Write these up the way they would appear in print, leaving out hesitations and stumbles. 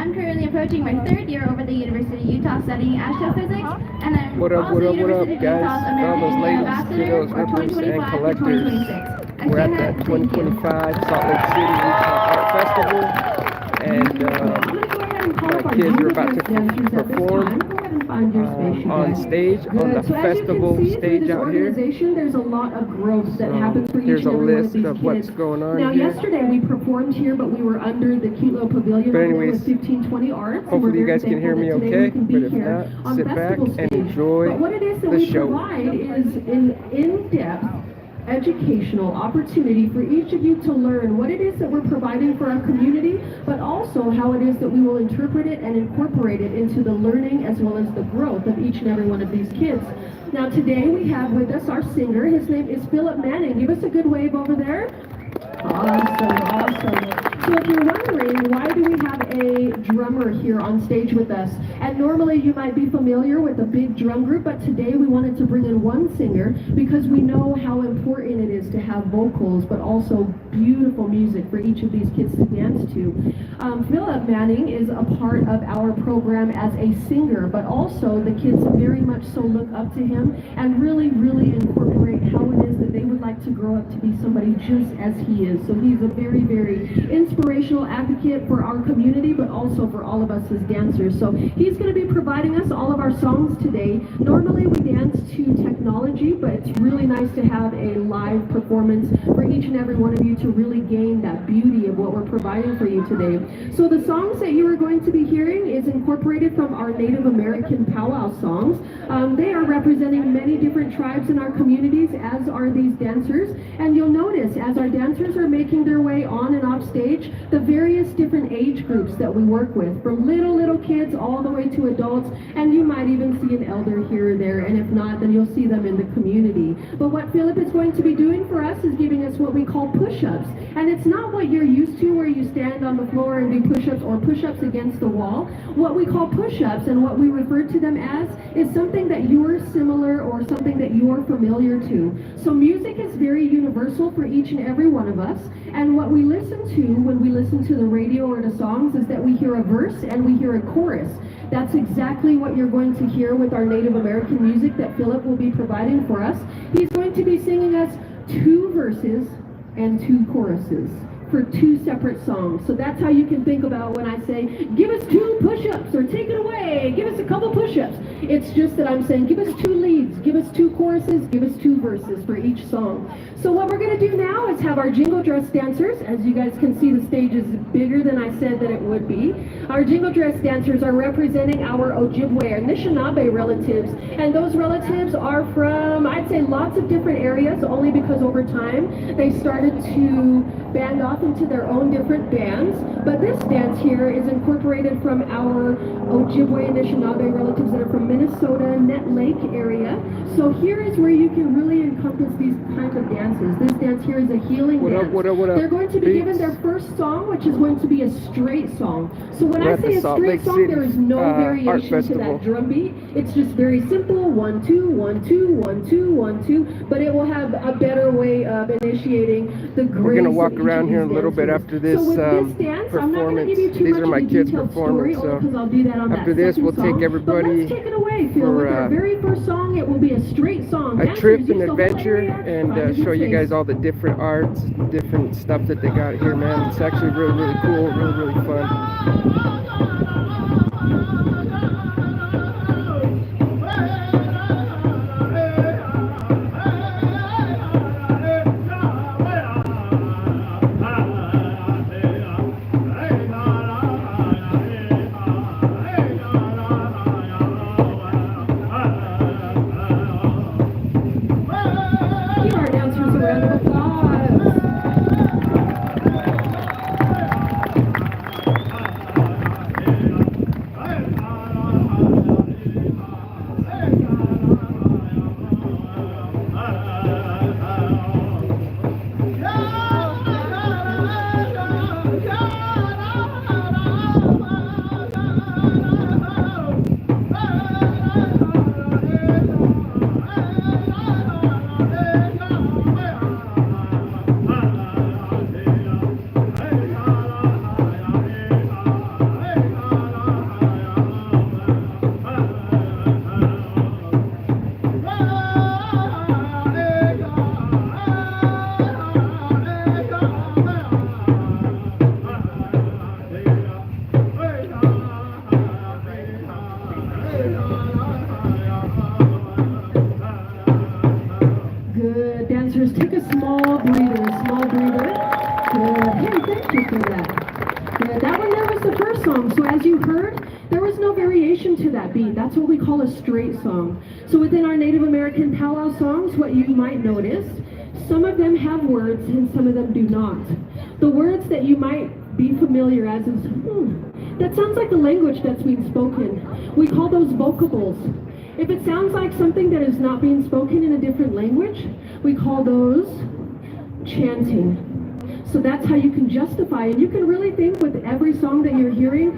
I'm currently approaching my third year over at the University of Utah studying astrophysics, and I'm What up, also what up, what up, University of guys? Utah's All American those Indian ladies, Ambassador kiddos, for rippers, and 2025 to collectors. 2026. We're at the 2025 Salt Lake City Utah Art Festival, and my kids are about to perform on stage, on the festival stage out here. There's a lot of growth that happens for each Here's and a every one of list these of kids. what's going on Now, here. yesterday we performed here, but we were under the cute little pavilion But over there anyways, with 1520 Arts. hopefully you guys can hear me okay, but if not, sit back and enjoy But what it is that the we show. provide is an in-depth educational opportunity for each of you to learn what it is that we're providing for our community, but also how it is that we will interpret it and incorporate it into the learning as well as the growth of each and every one of these kids. Now today we have with us our singer. His name is Philip Manning. Give us a good wave over there. Awesome. So if you're wondering, why do we have a drummer here on stage with us? And normally you might be familiar with a big drum group, but today we wanted to bring in one singer because we know how important it is to have vocals, but also beautiful music for each of these kids to dance to. Philip Manning is a part of our program as a singer, but also the kids very much so look up to him and really incorporate how it is that they would like to grow up to be somebody just as he is. So he's a very inspirational advocate for our community, but also for all of us as dancers. So he's going to be providing us all of our songs today. Normally we dance to technology, but it's really nice to have a live performance for each and every one of you to really gain that beauty of what we're providing for you today. So the songs that you are going to be hearing is incorporated from our Native American powwow songs. They are representing many different tribes in our communities, as are these dancers. And you'll notice as our dancers are making their way on and off stage, the various different age groups that we work with, from little kids all the way to adults, and you might even see an elder here or there, and if not, then you'll see them in the community. But what Philip is going to be doing for us is giving us what we call push-ups. And it's not what you're used to where you stand on the floor and do push-ups or push-ups against the wall. What we call push-ups and what we refer to them as is something that you're similar or something that you're familiar to. So music is very universal for each and every one of us. And what we listen to when we listen to the radio or to songs is that we hear a verse and we hear a chorus. That's exactly what you're going to hear with our Native American music that Philip will be providing for us. He's going to be singing us 2 verses and 2 choruses for 2 separate songs. So that's how you can think about when I say, give us 2 push-ups or take it away, give us a couple push-ups. It's just that I'm saying, give us 2 leads, give us 2 choruses, give us 2 verses for each song. So what we're going to do now is have our jingle dress dancers. As you guys can see, the stage is bigger than I said that it would be. Our jingle dress dancers are representing our Ojibwe, our Anishinaabe relatives. And those relatives are from, I'd say, lots of different areas, only because over time they started to band off into their own different bands. But this dance here is incorporated from our Ojibwe Anishinaabe relatives that are from Minnesota, Net Lake area. So here is where you can really encompass these kinds of dances. This dance here is a healing dance. What up? They're going to be given their first song, which is going to be a straight song. So when I say a straight song, there is no variation to that drum beat. It's just very simple, 1 2 1 2 1 2 1 2. But it will have a better way of initiating the grace. We're gonna walk around here a little bit after this dance, I'm not going to give you performance. too These much are my of a kids' detailed performance. story, So because I'll do that on after that this, second we'll song. take everybody But let's take it away, Phil. for With our very first song, it will be a straight song. a Dancers, trip use and the whole adventure, area, and find a good show you space. guys all the different arts, different stuff that they got here, man. It's actually really cool, really fun. Give our dancers a round of applause. song. So as you heard, there was no variation to that beat. That's what we call a straight song. So within our Native American powwow songs, what you might notice, some of them have words and some of them do not. The words that you might be familiar as is, that sounds like the language that's being spoken. We call those vocables. If it sounds like something that is not being spoken in a different language, we call those chanting. So that's how you can justify, and you can really think with every song that you're hearing,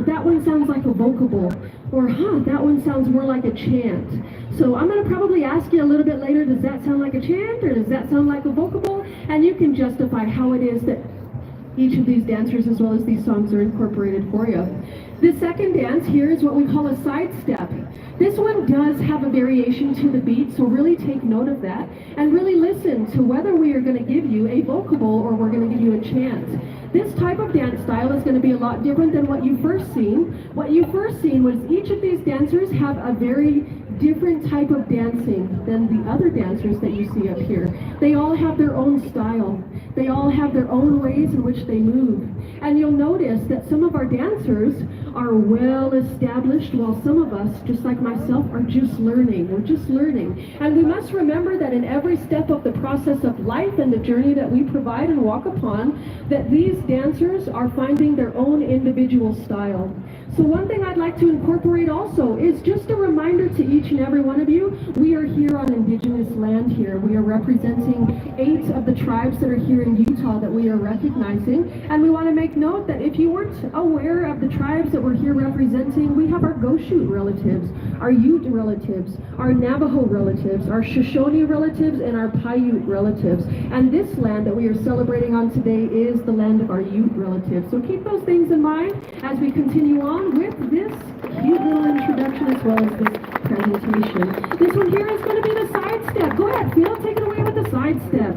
that one sounds like a vocable, or that one sounds more like a chant. So I'm going to probably ask you a little bit later, does that sound like a chant, or does that sound like a vocable? And you can justify how it is that each of these dancers as well as these songs are incorporated for you. The second dance here is what we call a side step. This one does have a variation to the beat, so really take note of that and really listen to whether we are going to give you a vocable or we're going to give you a chant. This type of dance style is going to be a lot different than what you first seen. What you first seen was each of these dancers have a very different type of dancing than the other dancers that you see up here. They all have their own style. They all have their own ways in which they move. And you'll notice that some of our dancers are well established, while some of us, just like myself, are just learning. We're just learning. And we must remember that in every step of the process of life and the journey that we provide and walk upon, that these dancers are finding their own individual style. So one thing I'd like to incorporate also is just a reminder to each and every one of you, we are here on indigenous land here. We are representing 8 of the tribes that are here in Utah that we are recognizing. And we want to make note that if you weren't aware of the tribes that we're here representing, we have our Goshute relatives, our Ute relatives, our Navajo relatives, our Shoshone relatives, and our Paiute relatives. And this land that we are celebrating on today is the land of our Ute relatives. So keep those things in mind as we continue on with this cute little introduction as well as this presentation. This one here is going to be the side step. Go ahead, Phil, take it away with the side step.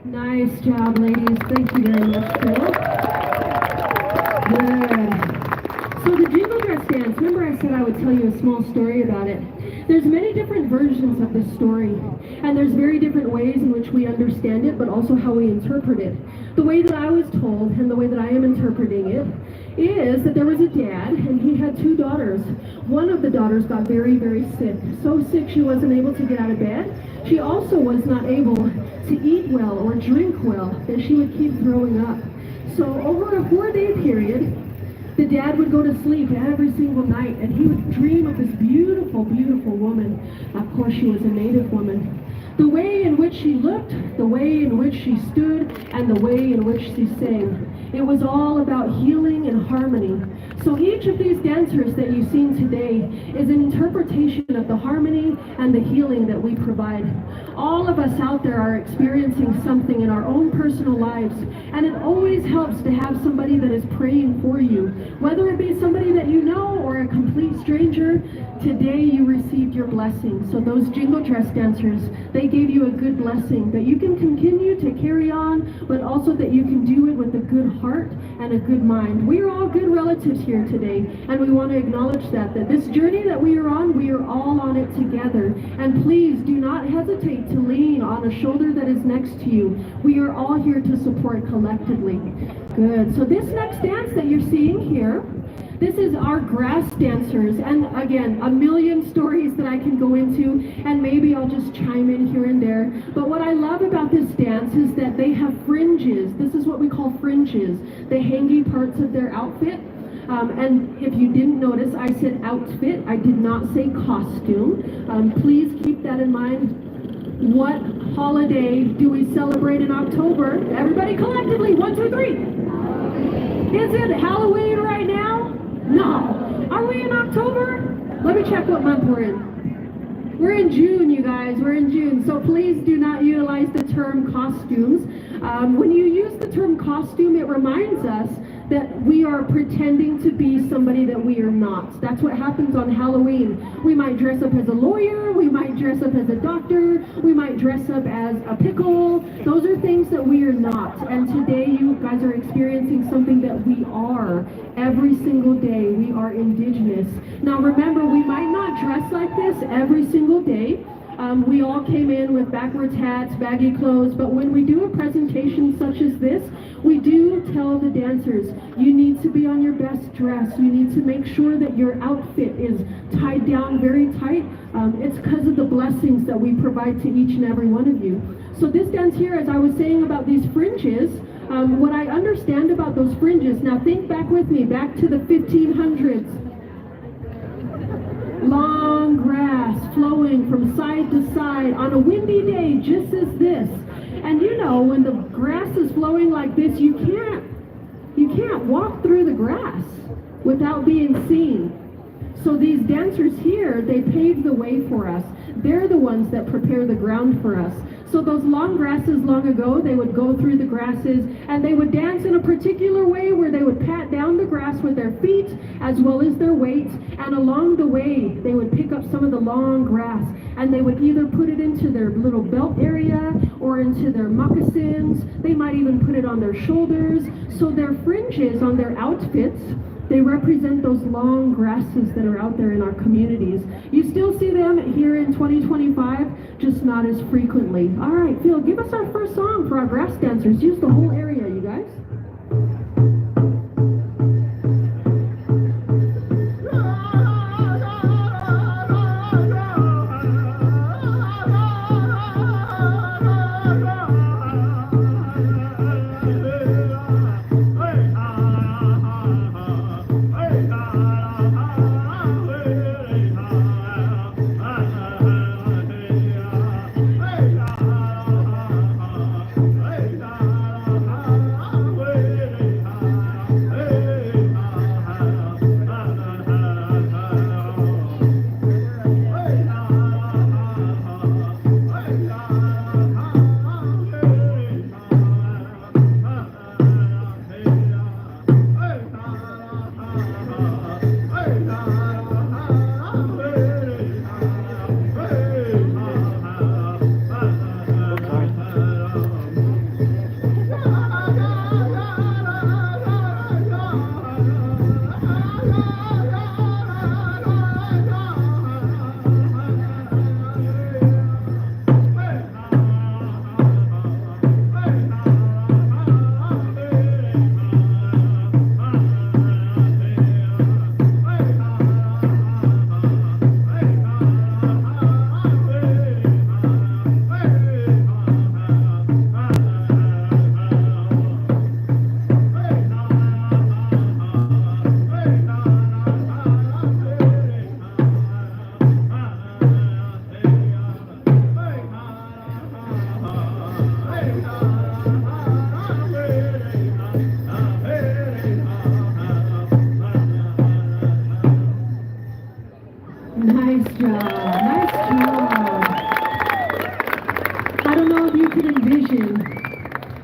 Nice job, ladies. Thank you very much, Phil. Good. So the jingle dress dance, remember I said I would tell you a small story about it. There's many different versions of this story, and there's very different ways in which we understand it, but also how we interpret it. The way that I was told, and the way that I am interpreting it, is that there was a dad, and he had 2 daughters. One of the daughters got very, very sick. So sick she wasn't able to get out of bed. She also was not able to eat well or drink well, and she would keep throwing up. So over a 4-day period, the dad would go to sleep every single night, and he would dream of this beautiful, beautiful woman. Of course, she was a Native woman. The way in which she looked, the way in which she stood, and the way in which she sang. It was all about healing and harmony. So each of these dancers that you've seen today is an interpretation of the harmony and the healing that we provide. All of us out there are experiencing something in our own personal lives, and it always helps to have somebody that is praying for you. Whether it be somebody that you know or a complete stranger, today you received your blessing. So those jingle dress dancers, they gave you a good blessing that you can continue to carry on, but also that you can do it with a good heart and a good mind. We are all good relatives here today, and we want to acknowledge that this journey that we are all on it together. And please do not hesitate to lean on a shoulder that is next to you. We are all here to support collectively. Good. So this next dance that you're seeing here, this is our grass dancers, and again, a million stories that I can go into, and maybe I'll just chime in here and there. But what I love about this dance is that they have fringes. This is what we call fringes, the hangy parts of their outfit. And if you didn't notice, I said outfit. I did not say costume. Please keep that in mind. What holiday do we celebrate in October? Everybody collectively, 1, 2, 3. Is it Halloween right now? No. Are we in October? Let me check what month we're in. We're in June, you guys. We're in June. So please do not utilize the term costumes. When you use the term costume, it reminds us that we are pretending to be somebody that we are not. That's what happens on Halloween. We might dress up as a lawyer, we might dress up as a doctor, we might dress up as a pickle. Those are things that we are not. And today you guys are experiencing something that we are. Every single day we are Indigenous. Now remember, we might not dress like this every single day. We all came in with backwards hats, baggy clothes, but when we do a presentation such as this, we do tell the dancers, you need to be on your best dress. You need to make sure that your outfit is tied down very tight. It's because of the blessings that we provide to each and every one of you. So this dance here, as I was saying about these fringes, what I understand about those fringes, now think back with me, back to the 1500s. Long grass flowing from side to side on a windy day just as this. And you know, when the grass is flowing like this, you can't walk through the grass without being seen. So these dancers here, they pave the way for us. They're the ones that prepare the ground for us. So those long grasses long ago, they would go through the grasses and they would dance in a particular way where they would pat down the grass with their feet as well as their weight. And along the way, they would pick up some of the long grass and they would either put it into their little belt area or into their moccasins. They might even put it on their shoulders. So their fringes on their outfits, they represent those long grasses that are out there in our communities. You still see them here in 2025, just not as frequently. All right, Phil, give us our first song for our grass dancers. Use the whole area, you guys.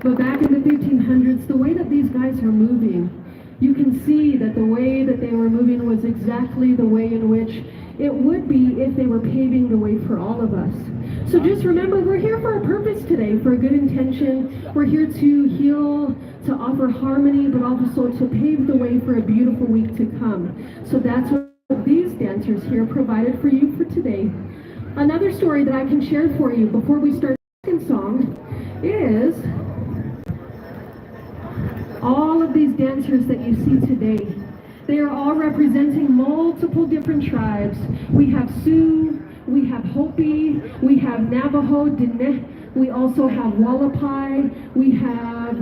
But back in the 1500s, the way that these guys are moving, you can see that the way that they were moving was exactly the way in which it would be if they were paving the way for all of us. So just remember, we're here for a purpose today, for a good intention. We're here to heal, to offer harmony, but also to pave the way for a beautiful week to come. So that's what these dancers here provided for you for today. Another story that I can share for you before we start the second song is all of these dancers that you see today. They are all representing multiple different tribes. We have Sioux, we have Hopi, we have Navajo, Diné, we also have Wallapai, we have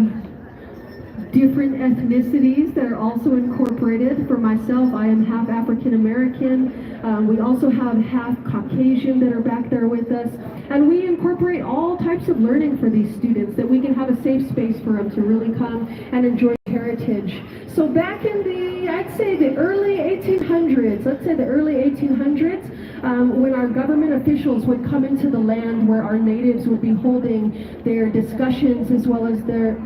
different ethnicities that are also incorporated. For myself, I am half African American. We also have half Caucasian that are back there with us. And we incorporate all types of learning for these students, that we can have a safe space for them to really come and enjoy heritage. So back in the, I'd say the early 1800s, let's say the early 1800s, when our government officials would come into the land where our natives would be holding their discussions as well as their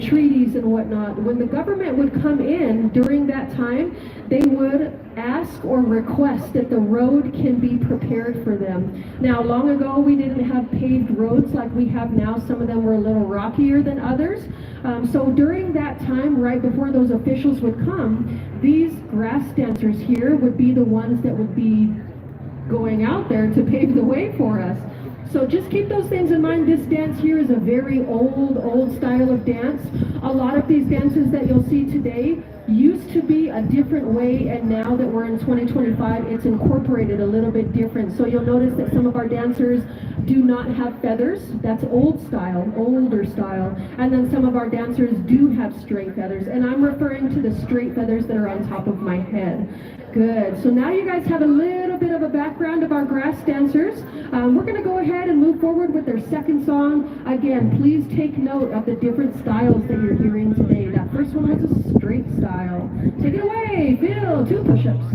treaties and whatnot. When the government would come in during that time, they would ask or request that the road can be prepared for them. Now, long ago, we didn't have paved roads like we have now. Some of them were a little rockier than others. So during that time, right before those officials would come, these grass dancers here would be the ones that would be going out there to pave the way for us. So just keep those things in mind. This dance here is a very old style of dance. A lot of these dances that you'll see today used to be a different way, and now that we're in 2025, it's incorporated a little bit different. So you'll notice that some of our dancers do not have feathers. That's old style, older style. And then some of our dancers do have straight feathers. And I'm referring to the straight feathers that are on top of my head. Good. So now you guys have a little bit of a background of our grass dancers. We're going to go ahead and move forward with their second song. Again, please take note of the different styles that you're hearing today. That first one was a straight style. Take it away, Phil. 2 push-ups.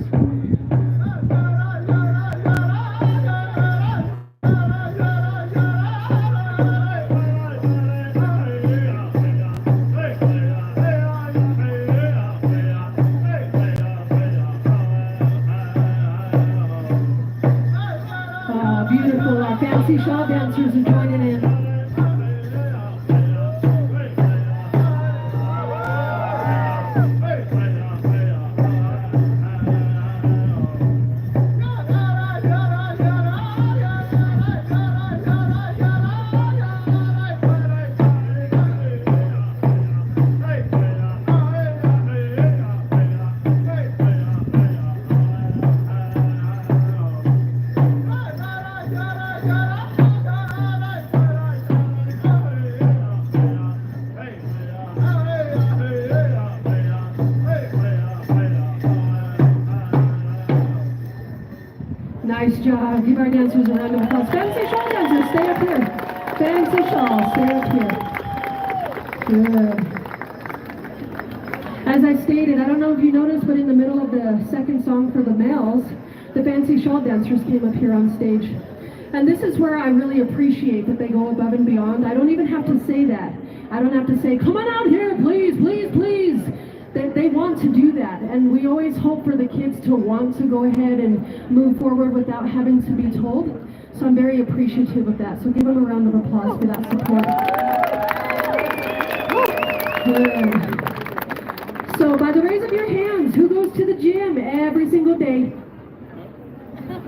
Beautiful. Our fancy shawl dancers are joining in. Nice job. Give our dancers a round of applause. Fancy shawl dancers, stay up here. Fancy shawl, stay up here. Good. As I stated, I don't know if you noticed, but in the middle of the second song for the males, the fancy shawl dancers came up here on stage. And this is where I really appreciate that they go above and beyond. I don't even have to say that. I don't have to say, come on out here, please, please, please. They want to do that, and we always hope for the kids to want to go ahead and move forward without having to be told. So I'm very appreciative of that. So give them a round of applause for that support. Good. So by the raise of your hands, who goes to the gym every single day?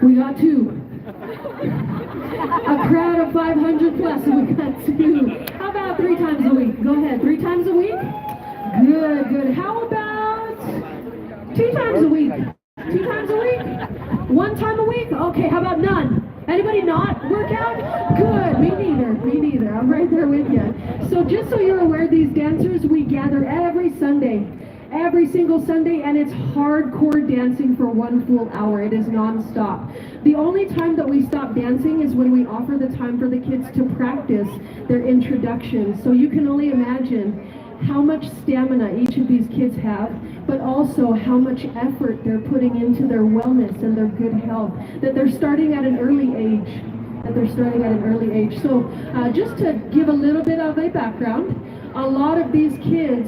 We got 2. A crowd of 500 plus, and we got 2. How about 3 times a week? Go ahead, 3 times a week? Good, good. How about 2 times a week? 2 times a week? 1 time a week? Okay, how about none? Anybody not work out? Good, me neither, me neither. I'm right there with you. So just so you're aware, these dancers, we gather every Sunday. Every single Sunday, and it's hardcore dancing for 1 full hour. It is non-stop. The only time that we stop dancing is when we offer the time for the kids to practice their introductions. So you can only imagine how much stamina each of these kids have, but also how much effort they're putting into their wellness and their good health, that they're starting at an early age. that they're starting at an early age. So just to give a little bit of a background, a lot of these kids,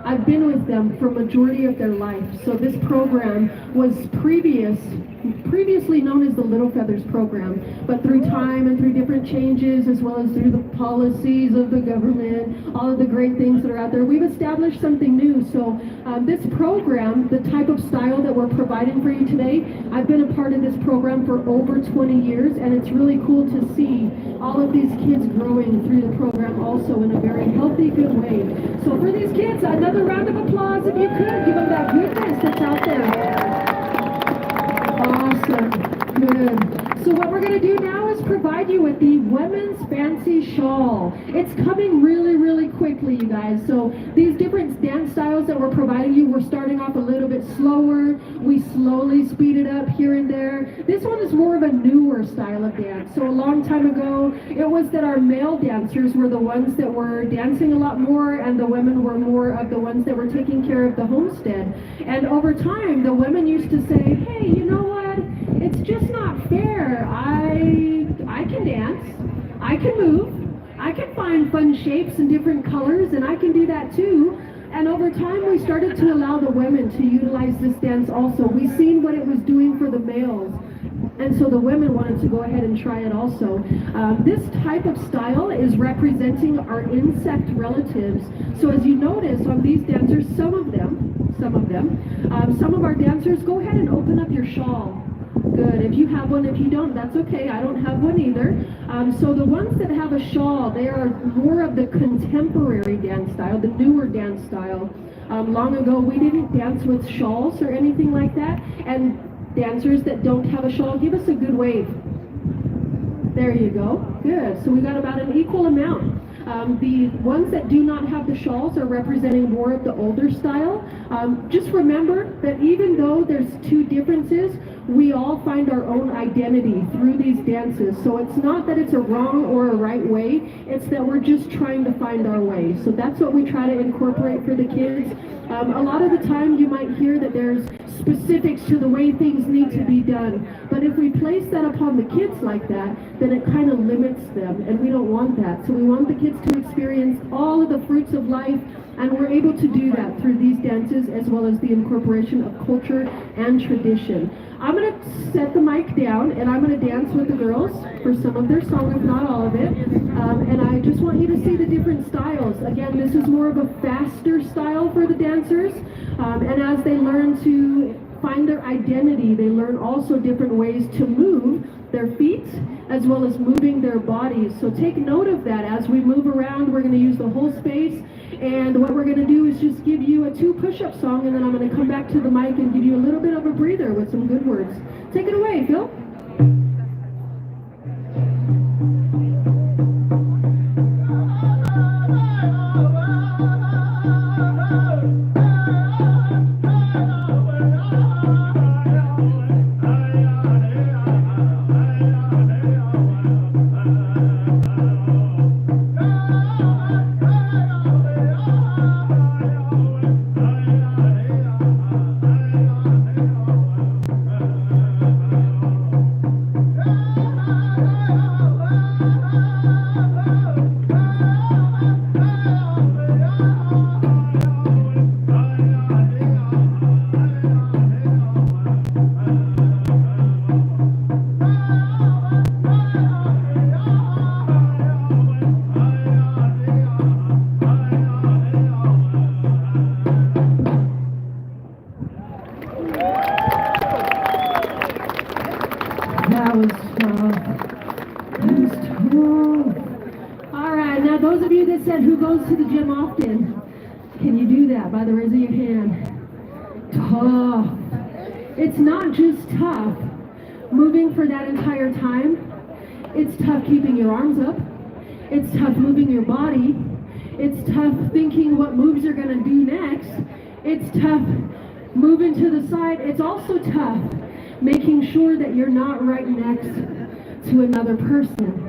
I've been with them for majority of their life. So this program was previously known as the Little Feathers program, but through time and through different changes, as well as through the policies of the government, all of the great things that are out there, we've established something new. So this program, the type of style that we're providing for you today, I've been a part of this program for over 20 years, and it's really cool to see all of these kids growing through the program also in a very healthy, good way. So for these kids, another round of applause if you could. Give them that goodness that's out there. Awesome. Good. So what we're going to do now is provide you with the Women's Fancy Shawl. It's coming really, really quickly, you guys. So these different dance styles that we're providing you, we're starting off a little bit slower. We slowly speed it up here and there. This one is more of a newer style of dance. So a long time ago, it was that our male dancers were the ones that were dancing a lot more, and the women were more of the ones that were taking care of the homestead. And over time, the women used to say, hey, you know what? It's just not fair. I can dance, I can move, I can find fun shapes and different colors, and I can do that too. And over time, we started to allow the women to utilize this dance also. We seen what it was doing for the males, and so the women wanted to go ahead and try it also. This type of style is representing our insect relatives. So as you notice on these dancers, some of our dancers, go ahead and open up your shawl. Good. If you have one, if you don't, that's okay. I don't have one either. So the ones that have a shawl, they are more of the contemporary dance style, the newer dance style. Long ago, we didn't dance with shawls or anything like that. And dancers that don't have a shawl, give us a good wave. There you go. Good. So we got about an equal amount. The ones that do not have the shawls are representing more of the older style. Just remember that even though there's two differences, we all find our own identity through these dances. So it's not that it's a wrong or a right way, it's that we're just trying to find our way. So that's what we try to incorporate for the kids. A lot of the time you might hear that there's specifics to the way things need to be done. But if we place that upon the kids like that, then it kind of limits them, and we don't want that. So we want the kids to experience all of the fruits of life, and we're able to do that through these dances as well as the incorporation of culture and tradition. I'm going to set the mic down, and I'm going to dance with the girls for some of their song, if not all of it. And I just want you to see the different styles. Again, this is more of a faster style for the dancers. And as they learn to find their identity, they learn also different ways to move their feet as well as moving their bodies. So take note of that. As we move around, we're going to use the whole space. And what we're going to do is just give you a 2 push-up song, and then I'm going to come back to the mic and give you a little bit of a breather with some good words. Take it away, Phil. That was tough. That was tough. All right, now those of you that said who goes to the gym often, can you do that by the raise of your hand? Tough. It's not just tough moving for that entire time. It's tough keeping your arms up. It's tough moving your body. It's tough thinking what moves you're going to do next. It's tough moving to the side. It's also tough making sure that you're not right next to another person.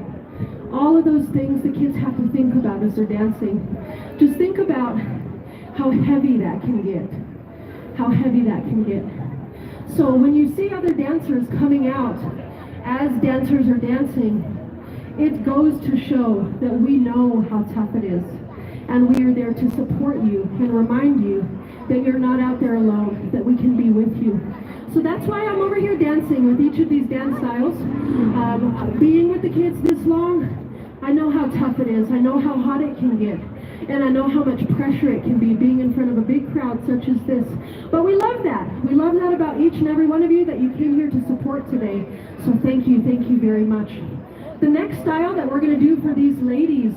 All of those things the kids have to think about as they're dancing. Just think about how heavy that can get. How heavy that can get. So when you see other dancers coming out as dancers are dancing, it goes to show that we know how tough it is. And we are there to support you and remind you that you're not out there alone, that we can be with you. So that's why I'm over here dancing with each of these dance styles. Being with the kids this long, I know how tough it is. I know how hot it can get. And I know how much pressure it can be being in front of a big crowd such as this. But we love that. We love that about each and every one of you, that you came here to support today. So thank you very much. The next style that we're going to do for these ladies,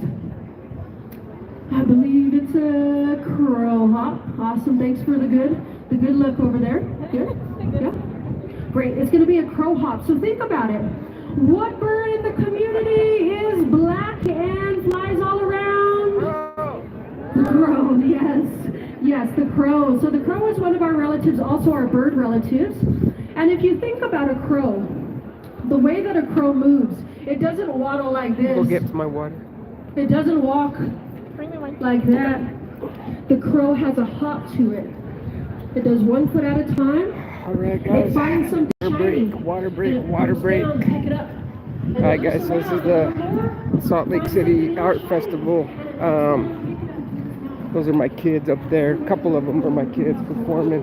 I believe it's a crow hop. Awesome, thanks for the good look over there. Good, yeah. Great, it's gonna be a crow hop. So think about it. What bird in the community is black and flies all around? The crow, yes, the crow. So the crow is one of our relatives, also our bird relatives. And if you think about a crow, the way that a crow moves, it doesn't waddle like this. Go get my water. It doesn't walk like that. The crow has a hop to it. It does one foot at a time. All right, guys. It finds something shiny. Water break. Down, pick it up. All right, guys. So this is the Salt Lake City Art Festival. Those are my kids up there. A couple of them are my kids performing.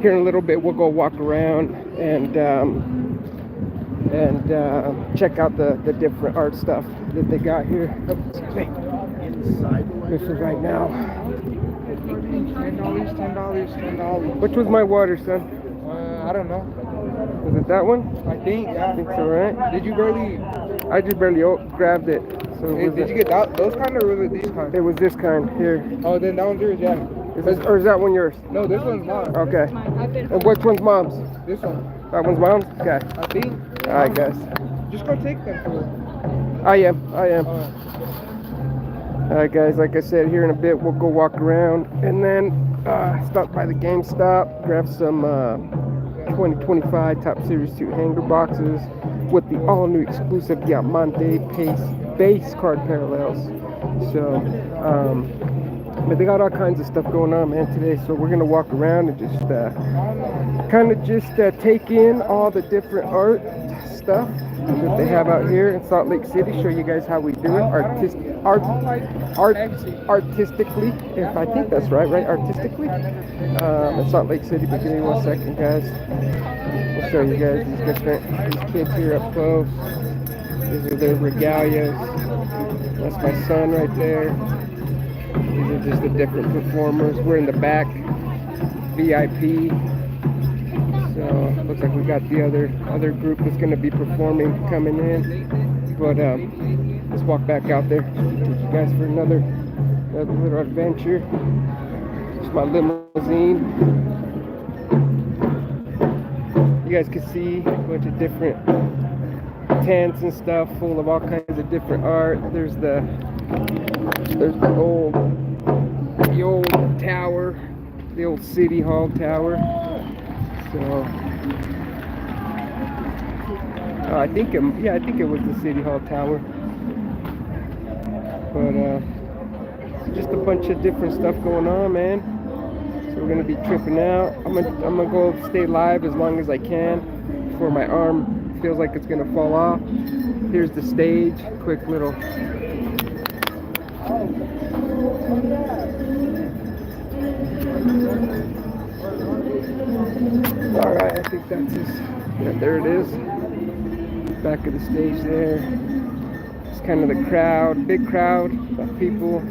Here in a little bit, we'll go walk around and check out the different art stuff that they got here. This is right now. $10. Which was my water, son? I don't know. Was it that one? I think, yeah. I think so, right? Did you barely... I just barely grabbed it. So Did you get those kind or was it these kind? It was this kind here. Oh, then that one's yours, yeah. Or is that one yours? No, this one's mine. Okay. And which one's mom's? This one. That one's mom's? Okay. I think. Alright, guys. Just go take them for it. I am. Alright, guys, like I said, here in a bit we'll go walk around and then stop by the GameStop, grab some 2025 Top Series 2 hanger boxes with the all-new exclusive Diamante base card parallels. So, but they got all kinds of stuff going on, man, today. So we're gonna walk around and just kind of just take in all the different art stuff that they have out here in Salt Lake City. Show you guys how we do it artistically, if I think that's right, artistically, in Salt Lake City. But give me 1 second, guys. We'll show you guys these kids here up close. These are their regalias. That's my son right there. These are just the different performers. We're in the back, VIP. So looks like we got the other group that's going to be performing coming in. But let's walk back out there. Take you guys for another little adventure. It's my limousine. You guys can see a bunch of different tents and stuff full of all kinds of different art. There's the old tower, the old City Hall tower. So I think it was the City Hall tower. But just a bunch of different stuff going on, man. So we're gonna be tripping out. I'm gonna go stay live as long as I can before my arm feels like it's gonna fall off. Here's the stage. Quick little. Alright, I think that's his. Yeah, there it is. Back of the stage there. It's kind of the crowd, big crowd of people.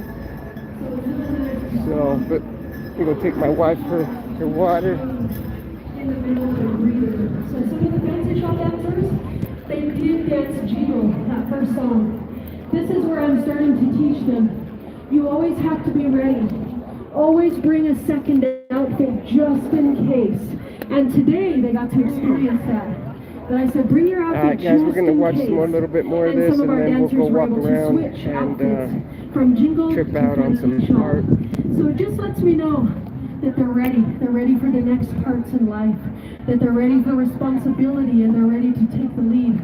So, but I'm gonna take my wife for her water. So some of the fancy shop dancers, they did dance Jingle, that first song. This is where I'm starting to teach them. You always have to be ready. Always bring a second outfit just in case. And today they got to experience that. But I said, bring your outfit Alright, guys, we're gonna watch a little bit more of this, and then we'll go walk around and from Jingle trip out on some art. So it just lets me know that they're ready. They're ready for the next parts in life. That they're ready for responsibility and they're ready to take the lead.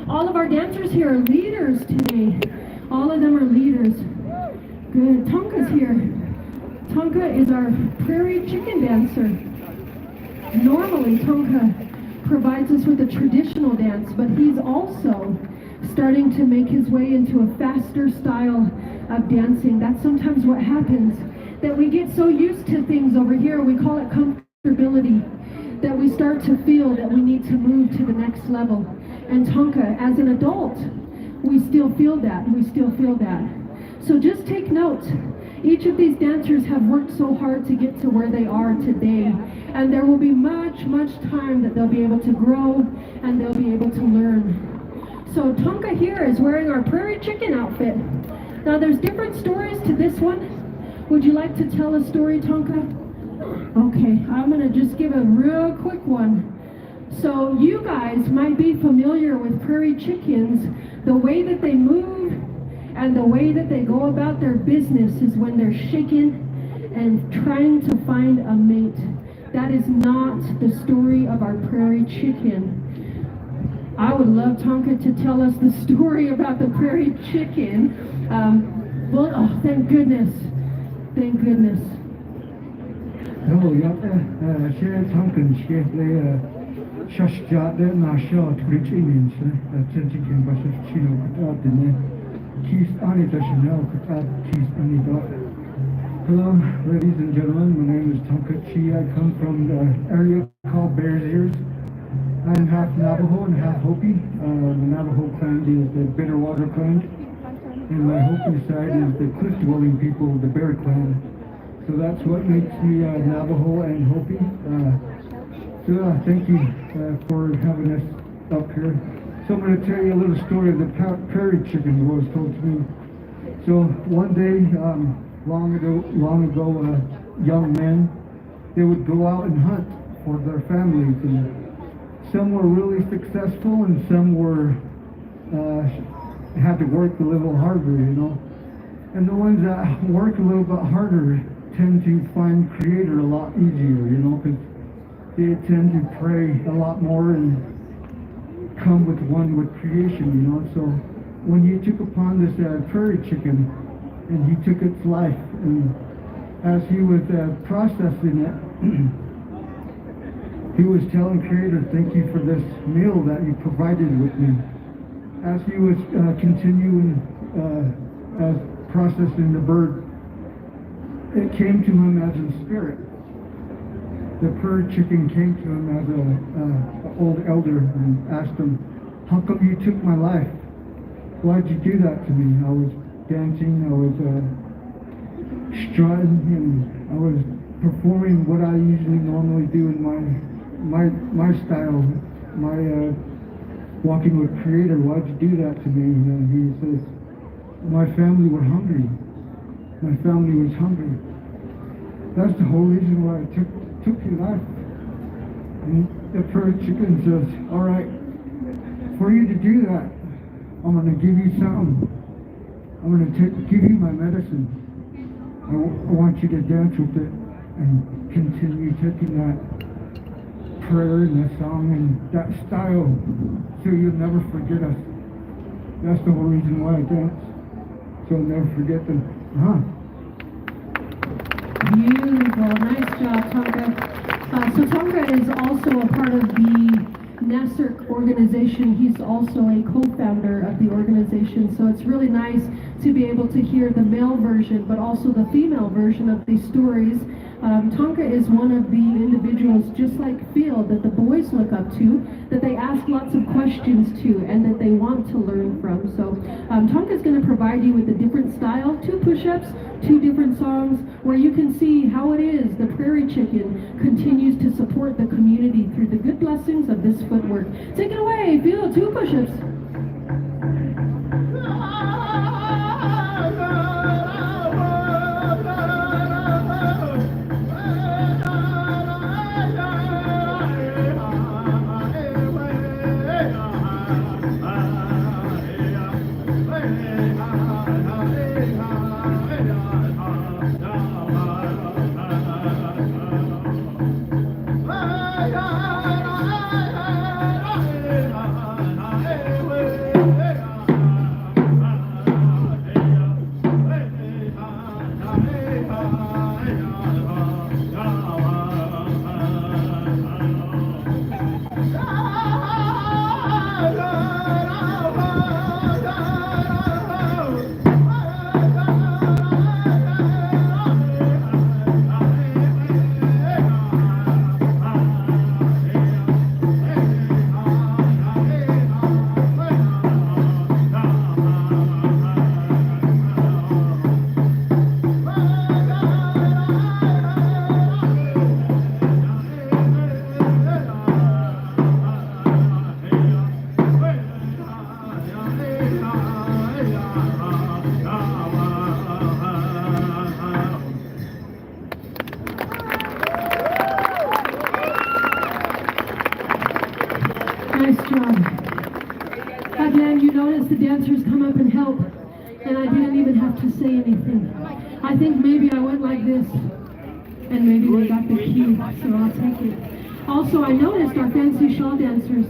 All of our dancers here are leaders today. All of them are leaders. Good. Tonka's here. Tonka is our prairie chicken dancer. Normally, Tonka provides us with a traditional dance, but he's also starting to make his way into a faster style of dancing. That's sometimes what happens, that we get so used to things over here, we call it comfortability, that we start to feel that we need to move to the next level. And Tonka, as an adult, we still feel that. So just take note. Each of these dancers have worked so hard to get to where they are today. And there will be much time that they'll be able to grow and they'll be able to learn. So Tonka here is wearing our prairie chicken outfit. Now there's different stories to this one. Would you like to tell a story, Tonka? Okay, I'm gonna just give a real quick one. So you guys might be familiar with prairie chickens. The way that they move and the way that they go about their business is when they're shaking and trying to find a mate. That is not the story of our prairie chicken. I would love Tonka to tell us the story about the prairie chicken. Well, oh, thank goodness. No, share Tonkin, share the Shashjat, the Nasha, to reach Indians, Attention, Bassif Chino, Katab, the Keith Anita Chanel, Katab, Keith Anita. Hello, ladies and gentlemen, my name is Tonka Chi. I come from the area called Bears Ears. I'm half Navajo and half Hopi. The Navajo clan is the Bitterwater clan, and my Hopi side is the cliff-dwelling people, the Bear clan. So that's what makes me Navajo and Hopi. Thank you for having us up here. So I'm going to tell you a little story of the prairie chicken that was told to me. So one day, long ago, young men, they would go out and hunt for their families, and some were really successful and some were had to work a little harder, you know. And the ones that work a little bit harder tend to find Creator a lot easier, you know, because they tend to pray a lot more and come with one with creation, you know. So when he took upon this prairie chicken and he took its life, and as he was processing it, he was telling Creator, thank you for this meal that you provided with me. As he was continuing as processing the bird, it came to him as a spirit. The prairie chicken came to him as an old elder and asked him, how come you took my life? Why'd you do that to me? I was dancing, I was strutting, and I was performing what I usually normally do in my style, my walking with Creator. Why'd you do that to me? And he says, my family were hungry. My family was hungry. That's the whole reason why I took your life. And the prairie chicken says, all right, for you to do that, I'm going to give you something. I'm going to give you my medicine. I want you to dance with it and continue taking that prayer and that song and that style so you'll never forget us. That's the whole reason why I dance. So I'll never forget them. Beautiful, nice job, Tonka. So Tonka is also a part of the NASERC organization. He's also a co-founder of the organization. So it's really nice to be able to hear the male version, but also the female version of these stories. Tonka is one of the individuals, just like Field, that the boys look up to, that they ask lots of questions to, and that they want to learn from. So Tonka is going to provide you with a different style, 2 push-ups, 2 different songs, where you can see how it is the prairie chicken continues to support the community through the good blessings of this footwork. Take it away, Field, 2 push-ups. Hey, noticed the dancers come up and help, and I didn't even have to say anything. I think maybe I went like this, and maybe they got the cue, so I'll take it. Also, I noticed our fancy shawl dancers,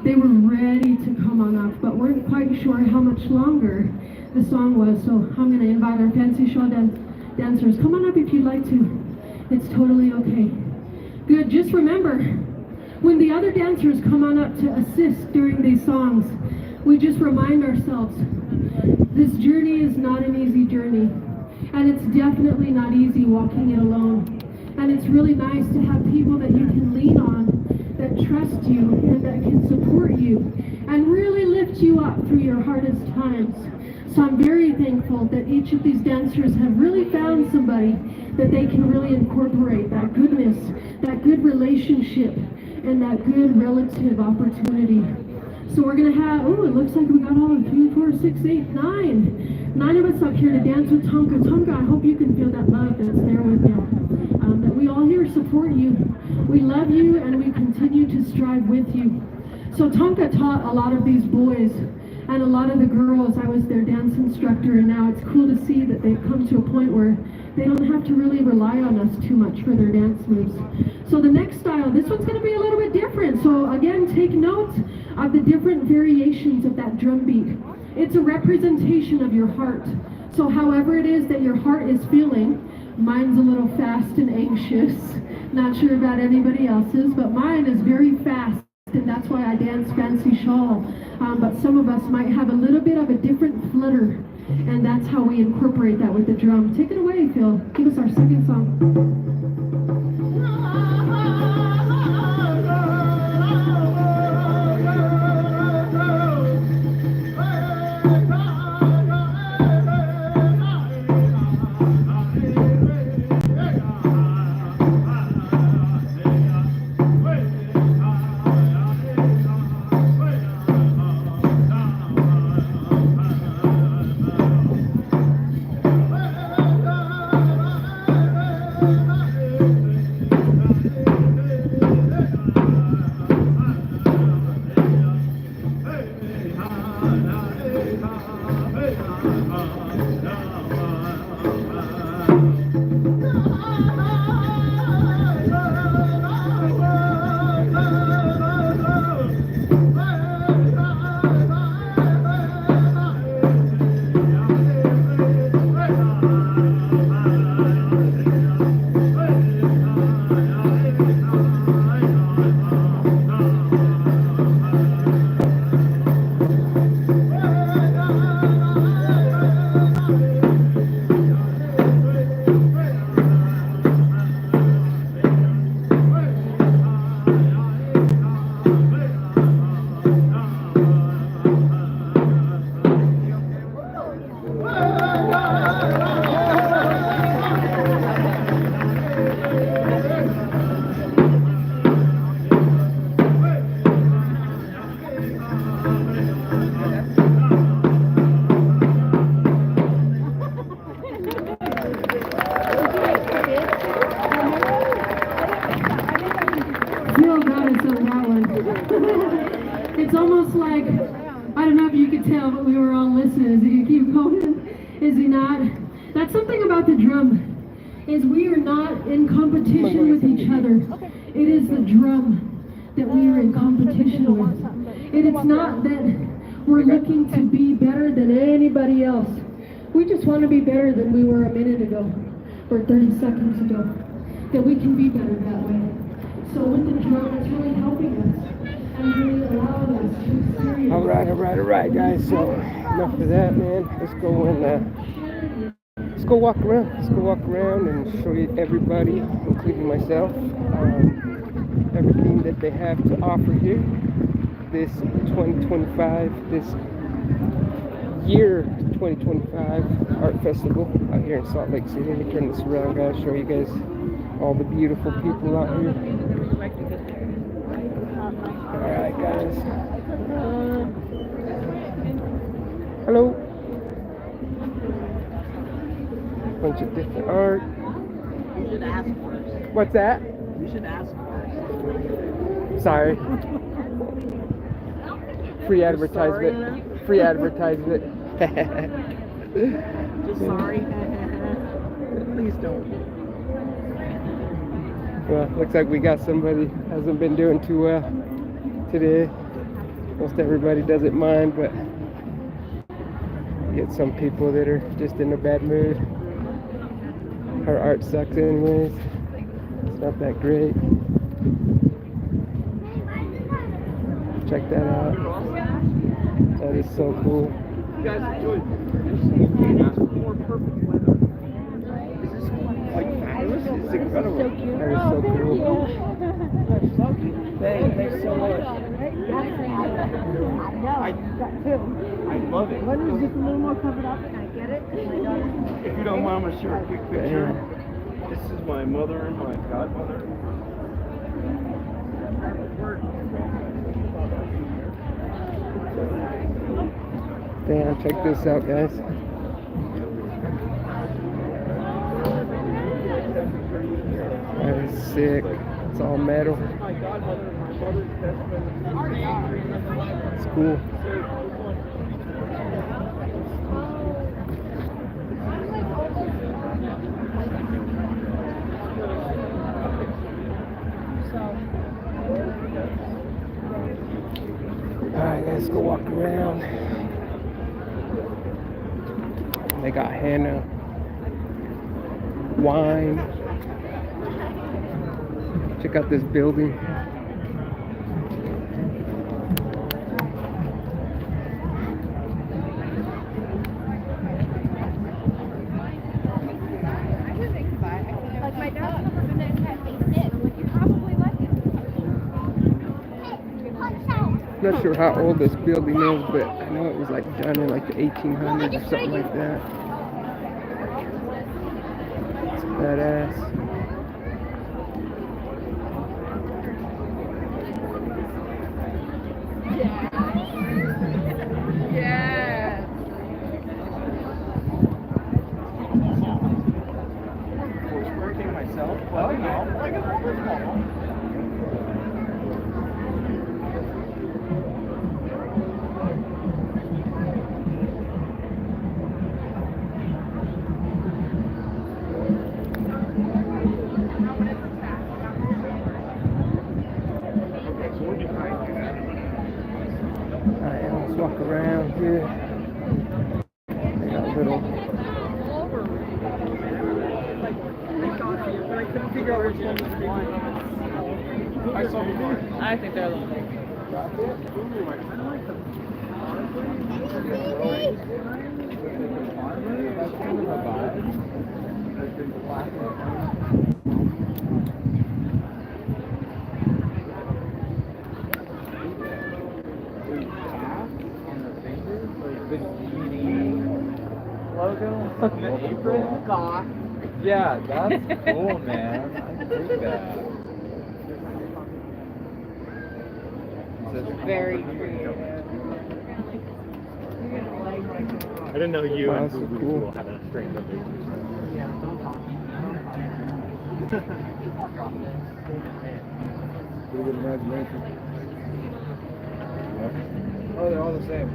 they were ready to come on up, but weren't quite sure how much longer the song was, so I'm going to invite our fancy shawl dancers. Come on up if you'd like to. It's totally okay. Good, just remember, when the other dancers come on up to assist during these songs, we just remind ourselves, this journey is not an easy journey, and it's definitely not easy walking it alone. And it's really nice to have people that you can lean on, that trust you, and that can support you, and really lift you up through your hardest times. So I'm very thankful that each of these dancers have really found somebody that they can really incorporate that goodness, that good relationship, and that good relative opportunity. So we're going to have, oh, it looks like we got all of 2, 4, 6, 8, 9. 9 of us up here to dance with Tonka. Tonka, I hope you can feel that love that's there with you. That we all here support you. We love you and we continue to strive with you. So Tonka taught a lot of these boys and a lot of the girls. I was their dance instructor, and now it's cool to see that they've come to a point where they don't have to really rely on us too much for their dance moves. So the next style, this one's going to be a little bit different. So again, take note of the different variations of that drum beat. It's a representation of your heart. So however it is that your heart is feeling, mine's a little fast and anxious. Not sure about anybody else's, but mine is very fast, and that's why I dance fancy shawl. But some of us might have a little bit of a different flutter, and that's how we incorporate that with the drum. Take it away, Phil. Give us our second song. It's almost like, I don't know if you could tell, but we were all listening. Is he going to keep going? Is he not? That's something about the drum, is we are not in competition with each other. It is the drum that we are in competition with. And it's not that we're looking to be better than anybody else. We just want to be better than we were a minute ago, or 30 seconds ago. That we can be better that way. So with the drum, it's really helping us and really allowing us to experience. All right, guys. So enough of that, man. Let's go and let's go walk around. Let's go walk around and show you everybody, including myself, everything that they have to offer here. This 2025, this year 2025 art festival out here in Salt Lake City. Let me turn this around, guys. Show you guys all the beautiful people out here. Alright, guys. Hello. Bunch of different art. You should ask first. What's that? You should ask first. Sorry. Free advertisement. free advertisement. Just sorry. Please don't. Well, looks like we got somebody who hasn't been doing too well today. Most everybody doesn't mind, but you get some people that are just in a bad mood. Her art sucks anyways. It's not that great. Check that out. That is so cool. You guys enjoyed this. Ask for more perfect weather. This is like fabulous. It's incredible. That is so cool. Thanks so much. I love it. When is it a little more covered up and I get it? If you don't mind, I'm gonna share a quick picture. Damn. This is my mother and my godmother. Damn, check this out, guys. That is sick. It's all metal. My godmother and my mother's best friend. It's cool. Alright, let's go walk around. They got henna, wine. Check out this building. Like my dog had me sit, like you probably like it. Not sure how old this building is, but I know it was like done in like the 1800s or something like that. It's badass. Working myself, but you know, I got a little small. Alright, let's walk around here. They got little. I couldn't figure out which one was one. I saw before. I think they're a little big. Yeah, that's cool, man. I dig that. It's very creative. I didn't know you Wow, and that's so Boo Boo cool. had a strange Pretty good imagination. Oh, they're all the same.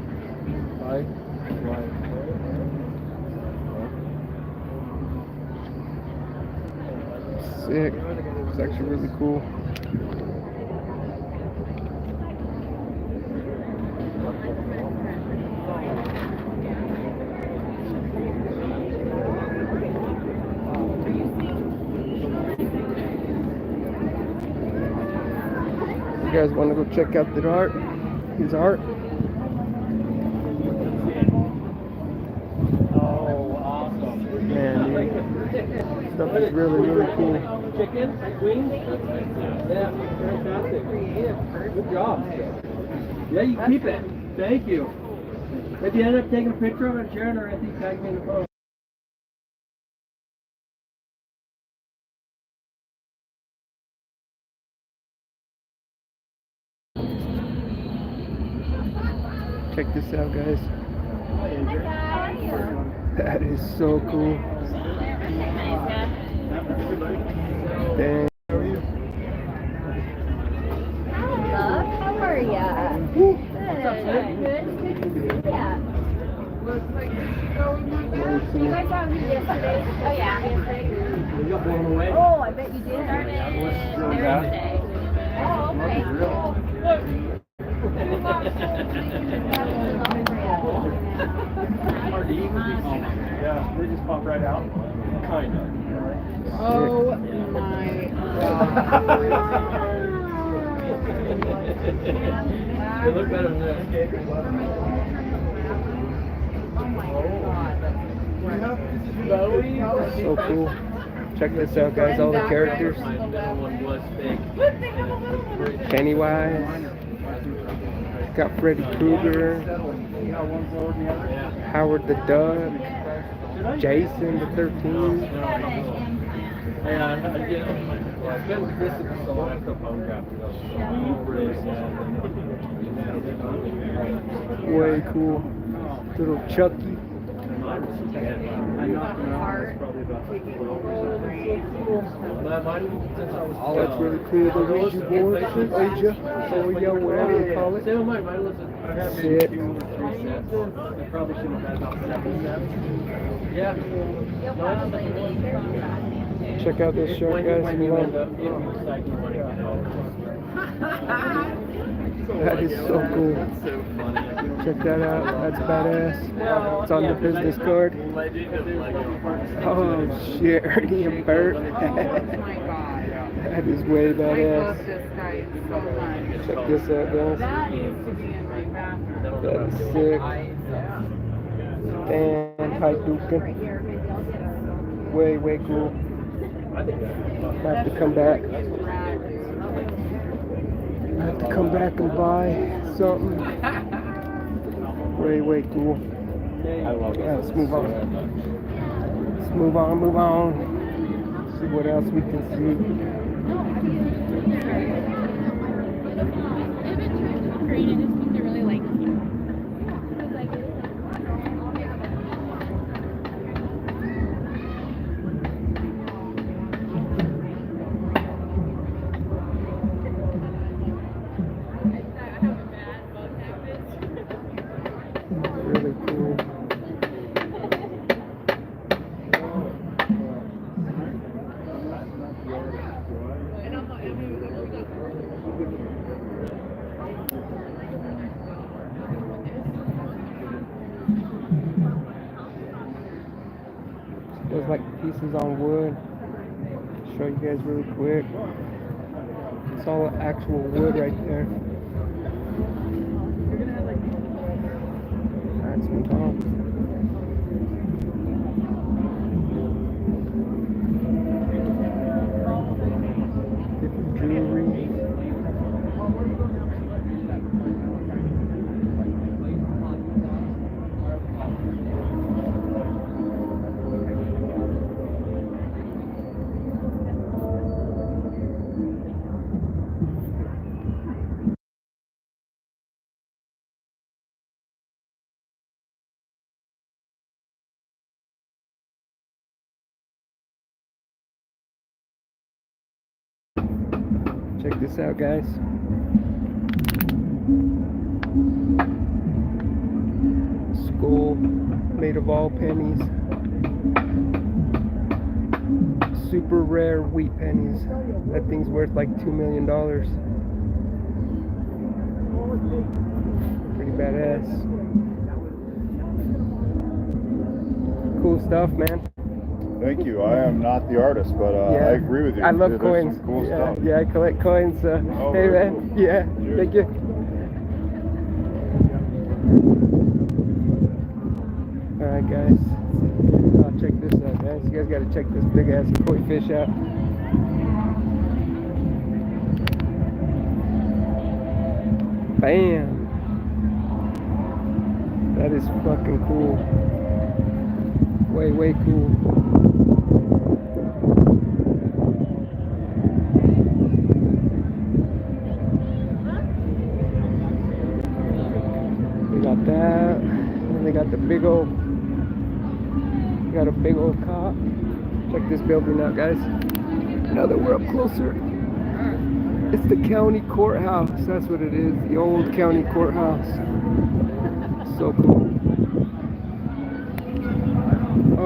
Like. Sick. It's actually really cool. You guys want to go check out the art? His art? Oh, awesome. Man, dude. Stuff is really, really cool. Chicken, wings? Yeah, fantastic. Good job. Yeah, you keep it. Thank you. If you end up taking a picture of it, sharing, or anything, tag me in the post. Check this out, guys. That is so cool. Dang. How are ya? Good. Good to see ya. You got blown away. Oh, I bet you did. Thursday. Oh, okay. Hard to eat with these. Yeah, they just pop right out. Kind of. Oh my They look better than this. So cool. Check this out, guys. All the characters. Pennywise. Got Freddy Krueger. Howard the Duck. Jason the 13th. Way cool. Little Chucky. Oh, that's really cool. The Ouija board, Ouija, Ouija, whatever you call it. Shit. Probably should have had about 7 cents. Yeah. Check out this shirt, guys. That is so cool. Check that out. That's badass. It's on the business card. Oh shit, Ernie and Bert. That is way badass. Check this out, guys. That is sick. Damn, Hadouken. Way cool. I have to come back. I have to come back and buy something. Way cool. Yeah, let's move on. Let's move on. See what else we can see. Really cool. There's like pieces on wood. Show you guys really quick. It's all actual wood right there. Let's move on. Different jewelry. Check this out, guys. Skull made of all pennies. Super rare wheat pennies. That thing's worth like $2 million. Pretty badass. Cool stuff, man. Thank you. I am not the artist, but I agree with you. I love There's coins. some cool yeah, stuff. yeah, I collect coins. Hey, very man. cool. Yeah, Cheers. thank you. Alright, guys. Check this out, guys. You guys gotta check this big ass koi fish out. Bam! That is fucking cool. Way cool. We got that. And they got the big old. Got a big old cop. Check this building out, guys. Now that we're up closer, it's the county courthouse. That's what it is. The old county courthouse. So cool.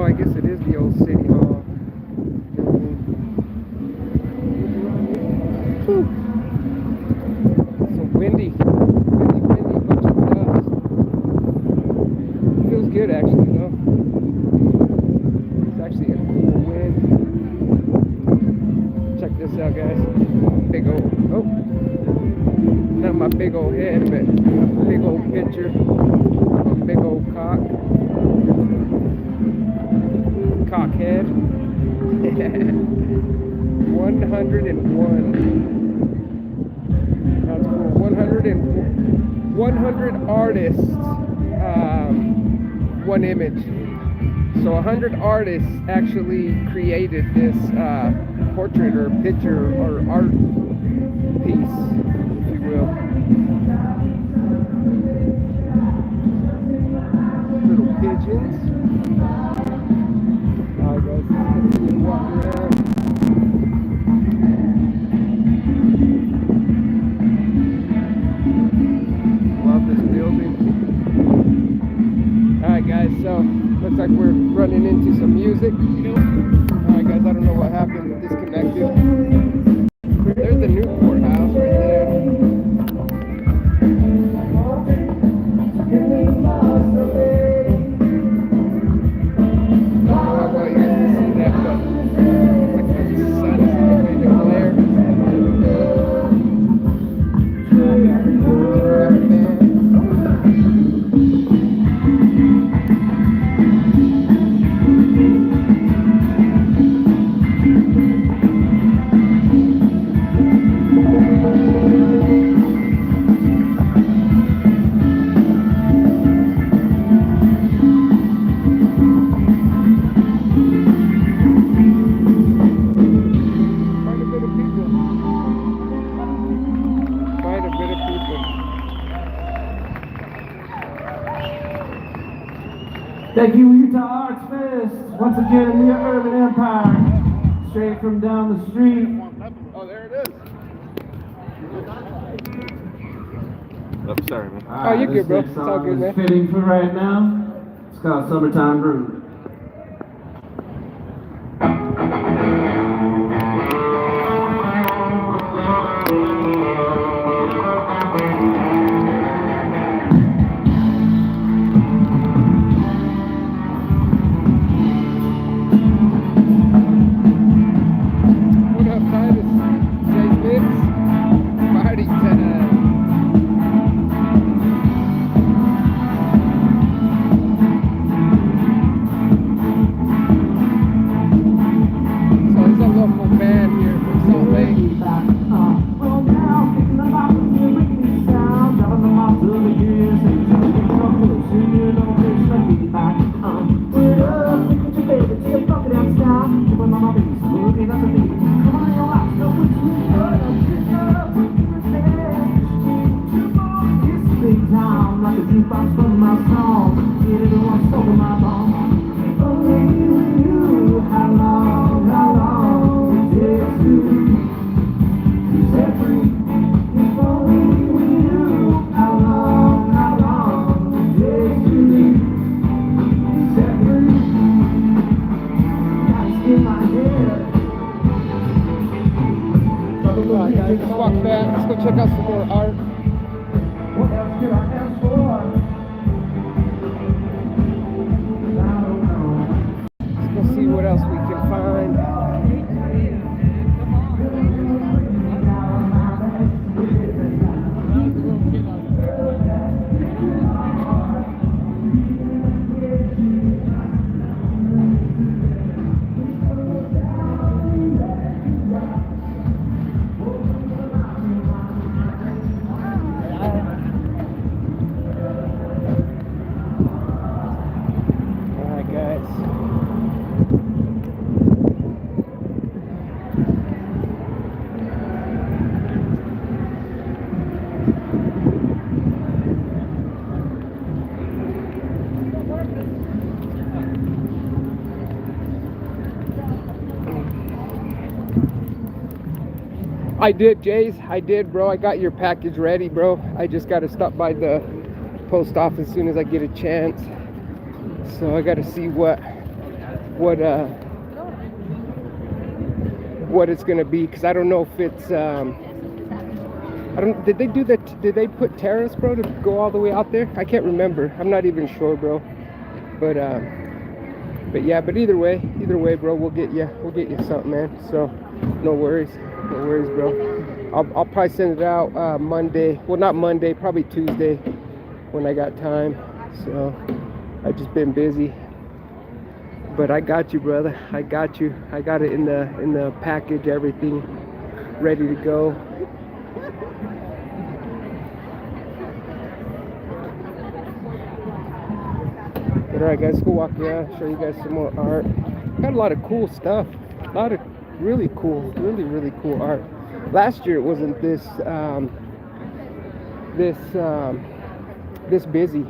Oh, I guess it is the old city hall. Whew. So windy, bunch of dust. Feels good actually though. It's actually a cool wind. Check this out, guys. Big old, oh, not my big old head, but big old picture of a big old cock head. 101. That's cool. 100 artists, one image. So 100 artists actually created this portrait or picture or art piece, if you will. Little pigeons. Alright guys, let's see them walk around. Love this building. Alright guys, so looks like we're running into some music. Alright guys, I don't know what happened, it disconnected. There's the new courthouse right there. I don't know how well you guys can see that, but like the sun is really the glare. Quite a bit of people. Thank you, Utah Arts Fest. Once again, we are Urban Empire. Straight from down the street. Oh, there it is. Oh, sorry, man. Oh, you're good, bro. It's all good, man. Fitting for right now. It's called Summertime Brew. What up, Titus? Jay Mix? Party time. So there's a local band here from Salt Lake. Well, now, thinking about the wicked sound, driving them off to the years, and singing on this feedback. We're up, look at your baby, till you fuck it out, stop. Tripping on my bass, looking at the beat. Come on, your eyes, go with you, pick up, put you in bed. It's big time, like a jukebox from my song. Get it on, soak in my bone. Only you knew how long it takes to set free. If only we knew how long it takes to set free. Gotta get my head. Alright guys, let's walk back. Let's go check out some more art. What else could I ask for? I don't know. Let's go see what else we can find. Alright guys. I did, Jays. I did, bro. I got your package ready, bro. I just got to stop by the post office as soon as I get a chance. So I got to see what what it's gonna be, because I don't know if it's I don't. Did they do that? Did they put terrace, bro, to go all the way out there? I can't remember. I'm not even sure, bro. But yeah. But either way, bro, we'll get you something, man. So no worries, bro. I'll probably send it out Monday. Well, not Monday, probably Tuesday when I got time. So I've just been busy. But I got you, brother. I got you. I got it in the package, everything ready to go. But alright, guys, go walk around, show you guys some more art. Got a lot of cool stuff. A lot of really cool art. Last year it wasn't this busy.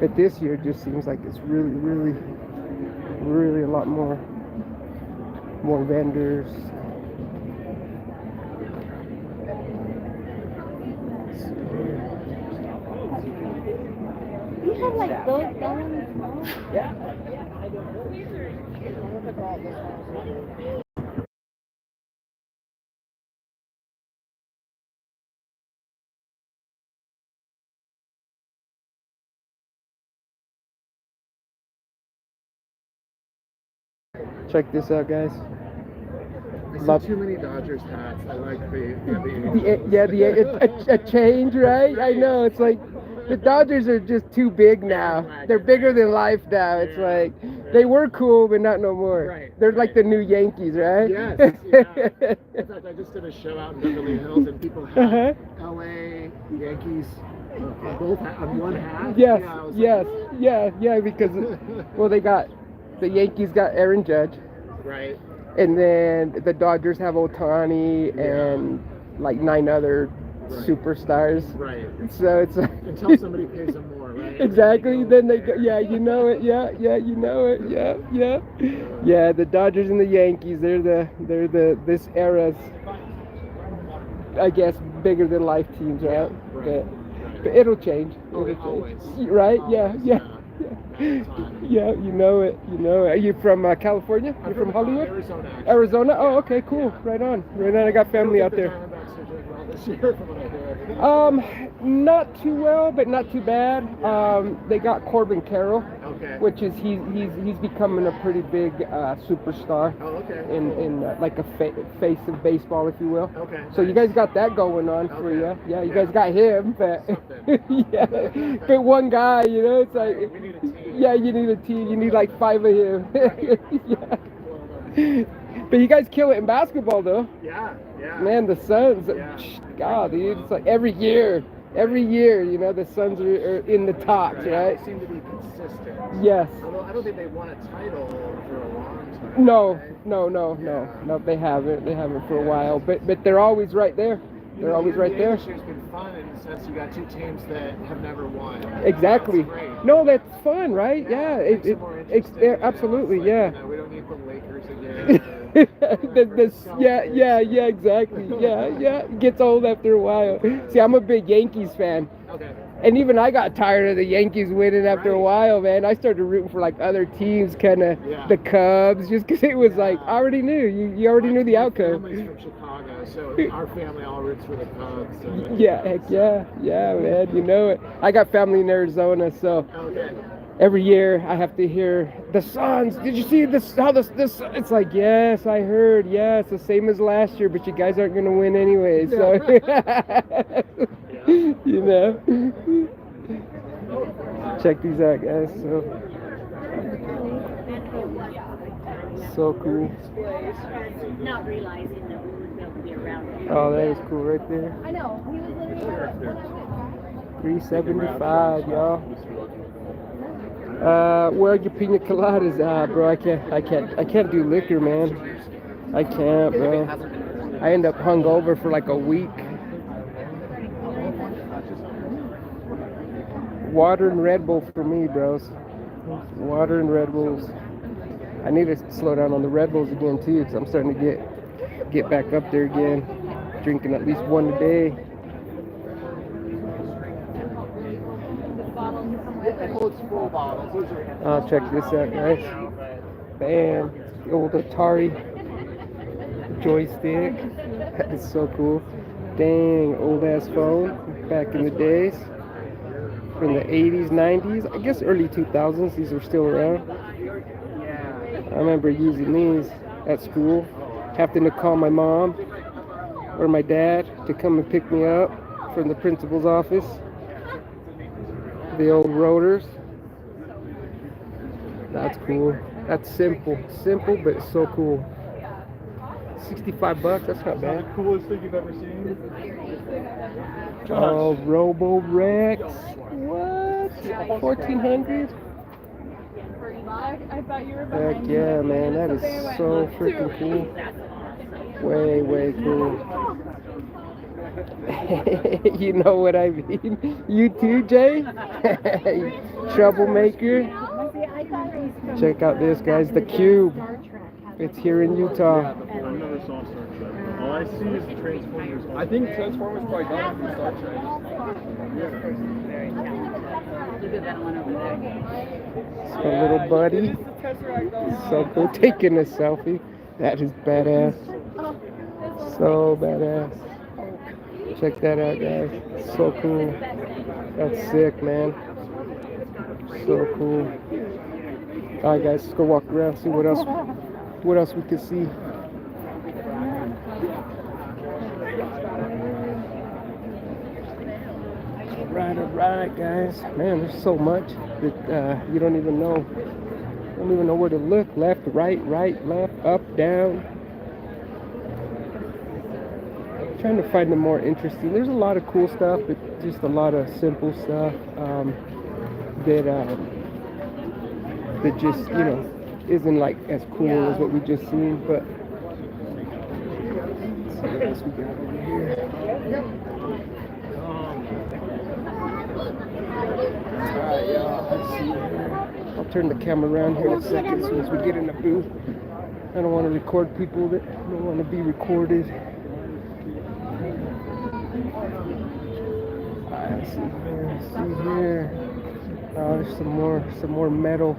But this year it just seems like it's really a lot more vendors. You have like those ones? Yeah. Check this out, guys. I see too many Dodgers hats. I like a change, right? I know. It's like the Dodgers are just too big now. They're bigger than life now. It's like they were cool, but not no more. Right. They're like the new Yankees, right? Yes. Yeah. In fact, I just did a show out in Beverly Hills, and people had LA Yankees both on one hat. Yes. Yeah, Yeah. Because they got the Yankees got Aaron Judge. right. And then the Dodgers have Ohtani and like 9 other superstars. Right. So it's like Until somebody pays them more, right? exactly. Then they go, yeah, you know it. Yeah, you know it. Yeah. Yeah, the Dodgers and the Yankees. They're the this era's, I guess, bigger than life teams, right? But it'll change. Always. Right? Always, Yeah. Yeah, you know it. Are you from California? You're from Hollywood? Arizona. Actually. Arizona? Oh, okay, cool. Right on. I got family out there. Diamondbacks are doing well this year, from what I hear. Not too well, but not too bad. They got Corbin Carroll, Okay. which is he's becoming a pretty big superstar Oh, okay. in like a face of baseball, if you will. Okay. So you guys got that going on for you. Yeah, you guys got him, but yeah, but one guy, it's like We need a team. yeah, you need a team. You need like 5 of him. Yeah. But you guys kill it in basketball, though. Yeah. Man, the Suns, Yeah. God, dude, it's like every year, the Suns are in the tops, right? They seem to be consistent. Yes. Although I don't think they won a title for a long time. No, right? no, they haven't. They haven't for a while, but they're always right there. They're always right there. This year's been fun in the sense you got 2 teams that have never won. Exactly. That's great. No, that's fun, right? Yeah, it makes it more interesting. Absolutely, It's yeah. like, we don't need the Lakers again. Yeah, exactly. Yeah. It gets old after a while. See, I'm a big Yankees fan. Okay. And even I got tired of the Yankees winning after a while, man. I started rooting for like other teams, kind of the Cubs, just because it was like, I already knew. You already knew the My outcome. family's from Chicago, so our family all roots for the Cubs. So Yeah, heck yeah, man. You know it. I got family in Arizona, so Okay. every year I have to hear the Suns. Did you see this? How this? It's like, yes, I heard. Yeah, it's the same as last year, but you guys aren't gonna win anyway. So, check these out, guys. So cool. Not realizing that we would be able to be around here. Oh, that is cool right there. I know. He was literally $3.75, y'all. Where are your pina coladas? Bro, I can't do liquor, man. I can't, bro. I end up hungover for like a week. Water and Red Bull for me, bros. Water and Red Bulls. I need to slow down on the Red Bulls again too, because I'm starting to get back up there again. Drinking at least 1 a day. It holds full bottles. Oh, check this out, guys. Bam. The old Atari joystick. That is so cool. Dang, old ass phone. Back in the days. From the 80s, 90s. I guess early 2000s. These were still around. I remember using these at school. Having to call my mom or my dad to come and pick me up from the principal's office. The old rotors. That's cool. That's simple. Simple, but it's so cool. $65, that's not bad. Coolest thing you've ever seen? Oh, Robo Rex. What? 1400? I thought you were Heck yeah, man. That is so freaking cool. Way, way cool. You know what I mean? You too, Jay? Troublemaker. Check out this, guys. The Cube. It's here in Utah. I never saw Star Trek. All I see is the Transformers. I think Transformers probably got it from Star Trek. It's my little buddy. So cool. Taking a selfie. That is badass. So badass. Check that out, guys. So cool. That's sick, man. So cool. Alright, guys, let's go walk around, see what else we can see. Alright, guys. Man, there's so much that you don't even know. Don't even know where to look. Left, right, left, up, down. Trying to find them more interesting. There's a lot of cool stuff, but just a lot of simple stuff that just, you know, isn't like as cool as what we just seen. But let's see what else we got over here. Alright, y'all. Let's see here. I'll turn the camera around here in a second as soon as we get in the booth. I don't want to record people that don't want to be recorded. Let's see here. Oh, there's some more metal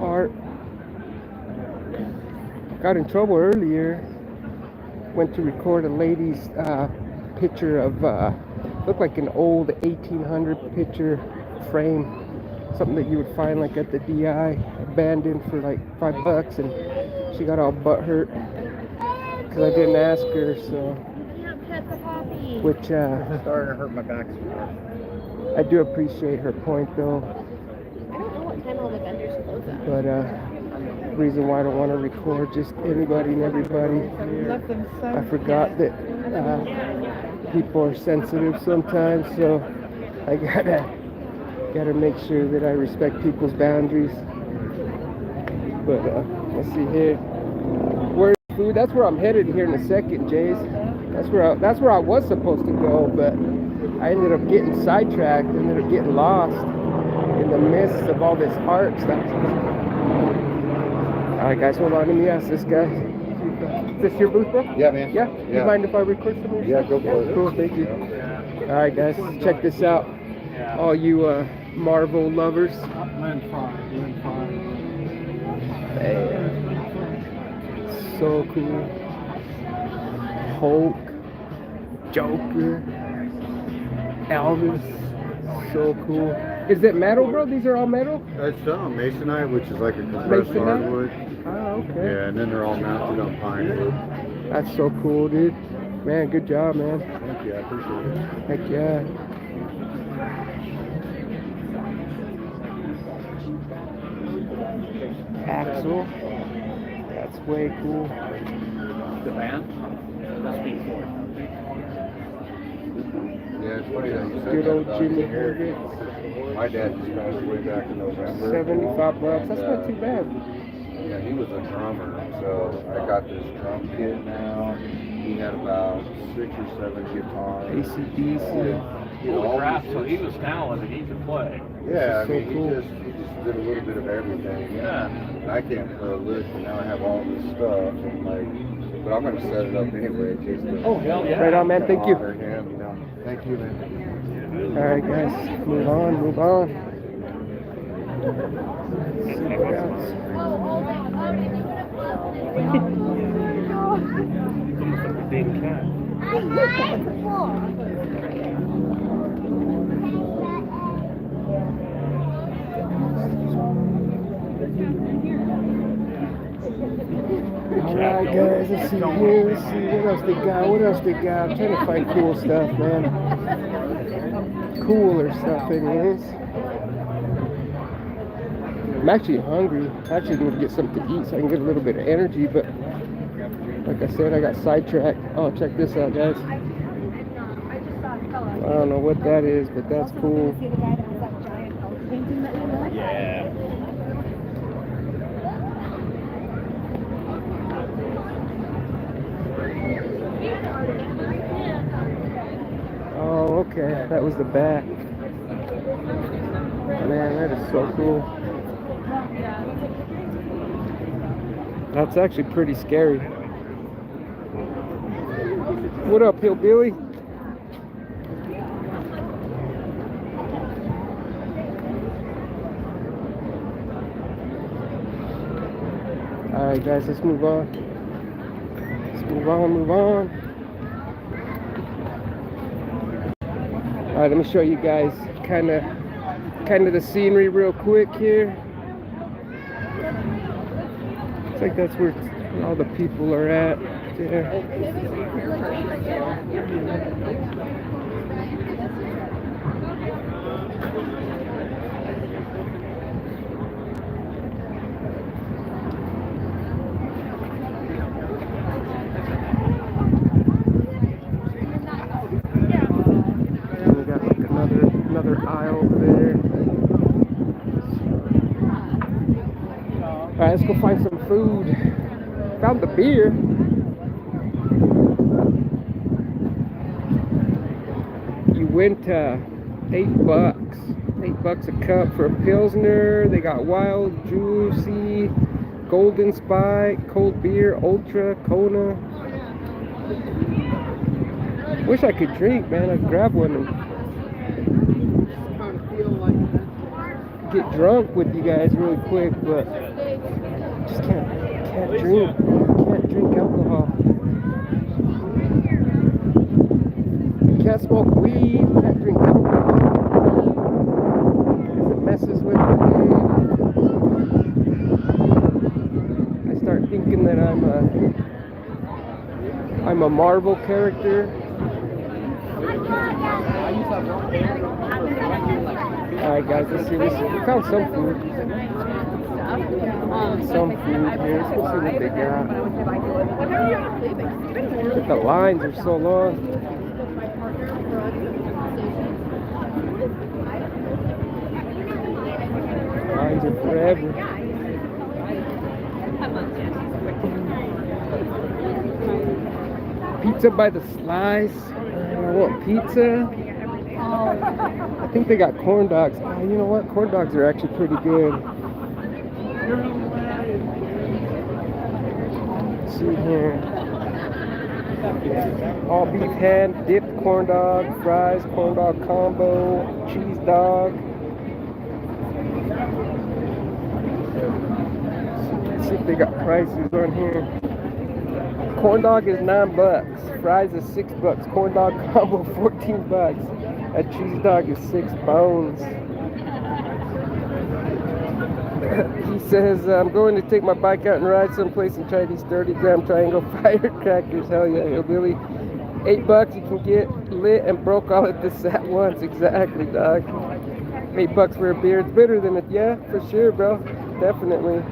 art. Got in trouble earlier. Went to record a lady's picture of looked like an old 1800 picture frame, something that you would find like at the DI, abandoned for like $5, and she got all butthurt because I didn't ask her. So. Which Starting to hurt my back. I do appreciate her point though. I don't know what time all the vendors close up. But reason why I don't want to record just anybody and everybody. I forgot that people are sensitive sometimes, so I gotta make sure that I respect people's boundaries. But let's see here. Where's food? That's where I'm headed here in a second, Jays. That's where I was supposed to go, but I ended up getting sidetracked, ended up getting lost in the midst of all this art stuff. Alright guys, hold on, let me ask this guy. Is this your booth, bro? Yeah, man. Yeah? You mind if I record some of your Yeah, go for it. Cool, thank you. Alright guys, check this out. All you Marvel lovers. Lynn Fry. So cool. Hulk, Joker, Elvis, so cool. Is it metal, bro? These are all metal? It's masonite, which is like a compressed Masonite? hardwood. Oh, okay. Yeah, and then they're all mounted on pine wood. That's so cool, dude. Man, good job, man. Thank you, I appreciate it. Heck yeah. Axel. That's way cool. The band? That's me. Yeah, it's funny that you said Good that old about Jimmy here. Horvitz. My dad just passed away back in November. $75. That's And, not too bad. Yeah, he was a drummer, so I got this drum kit now. He had about 6 or 7 guitars. AC/DC. You know, all crap, these- so he was talented, he could play. Yeah, I So mean, cool. he just did a little bit of everything. Yeah. And I can't play a lick, and now I have all this stuff. And like, but I'm gonna set it up anyway. Just to, Oh, hell yeah. Right on, man. Thank you. honor him, you know. Thank you, man. Alright, guys. Move on. See what else. Almost like a big cat. Alright guys, let's see here, let's see what else they got, what else they got. I'm trying to find cool stuff, man. Cooler stuff anyways. I'm actually hungry. I actually need to get something to eat so I can get a little bit of energy, but like I said, I got sidetracked. Oh, check this out, guys. I don't know what that is, but that's cool. Yeah. Oh, okay. That was the back. Man, that is so cool. That's actually pretty scary. What up, hillbilly? Alright guys, let's move on. Let's move on. Alright, let me show you guys kind of the scenery real quick here. Looks like that's where all the people are at there. And we got like another aisle over there. Alright, let's go find some food. Found the beer. You went $8. $8 a cup for a Pilsner. They got Wild, Juicy, Golden Spike, Cold Beer, Ultra, Kona. Wish I could drink, man. I'd grab one and get drunk with you guys really quick, but just can't drink. Can't drink alcohol. Can't smoke weed. Can't drink alcohol because it messes with my head. I start thinking that I'm a Marvel character. Alright guys, let's see. We found some food. Some food here. Let's go see what they got. But the lines are so long. Lines are forever. Pizza by the slice. I want pizza. I think they got corn dogs. Oh, you know what? Corn dogs are actually pretty good. Let's see here. All beef hand, dipped corn dog, fries, corn dog combo, cheese dog. Let's see if they got prices on here. Corn dog is $9. Fries is $6. Corn dog combo $14. A cheese dog is 6 bones. He says, I'm going to take my bike out and ride someplace and try these 30-gram triangle firecrackers. Hell yeah, hillbilly. $8 you can get lit and broke all at this at once. Exactly, dog. $8 for a beer. It's better than it. Yeah, for sure, bro. Definitely.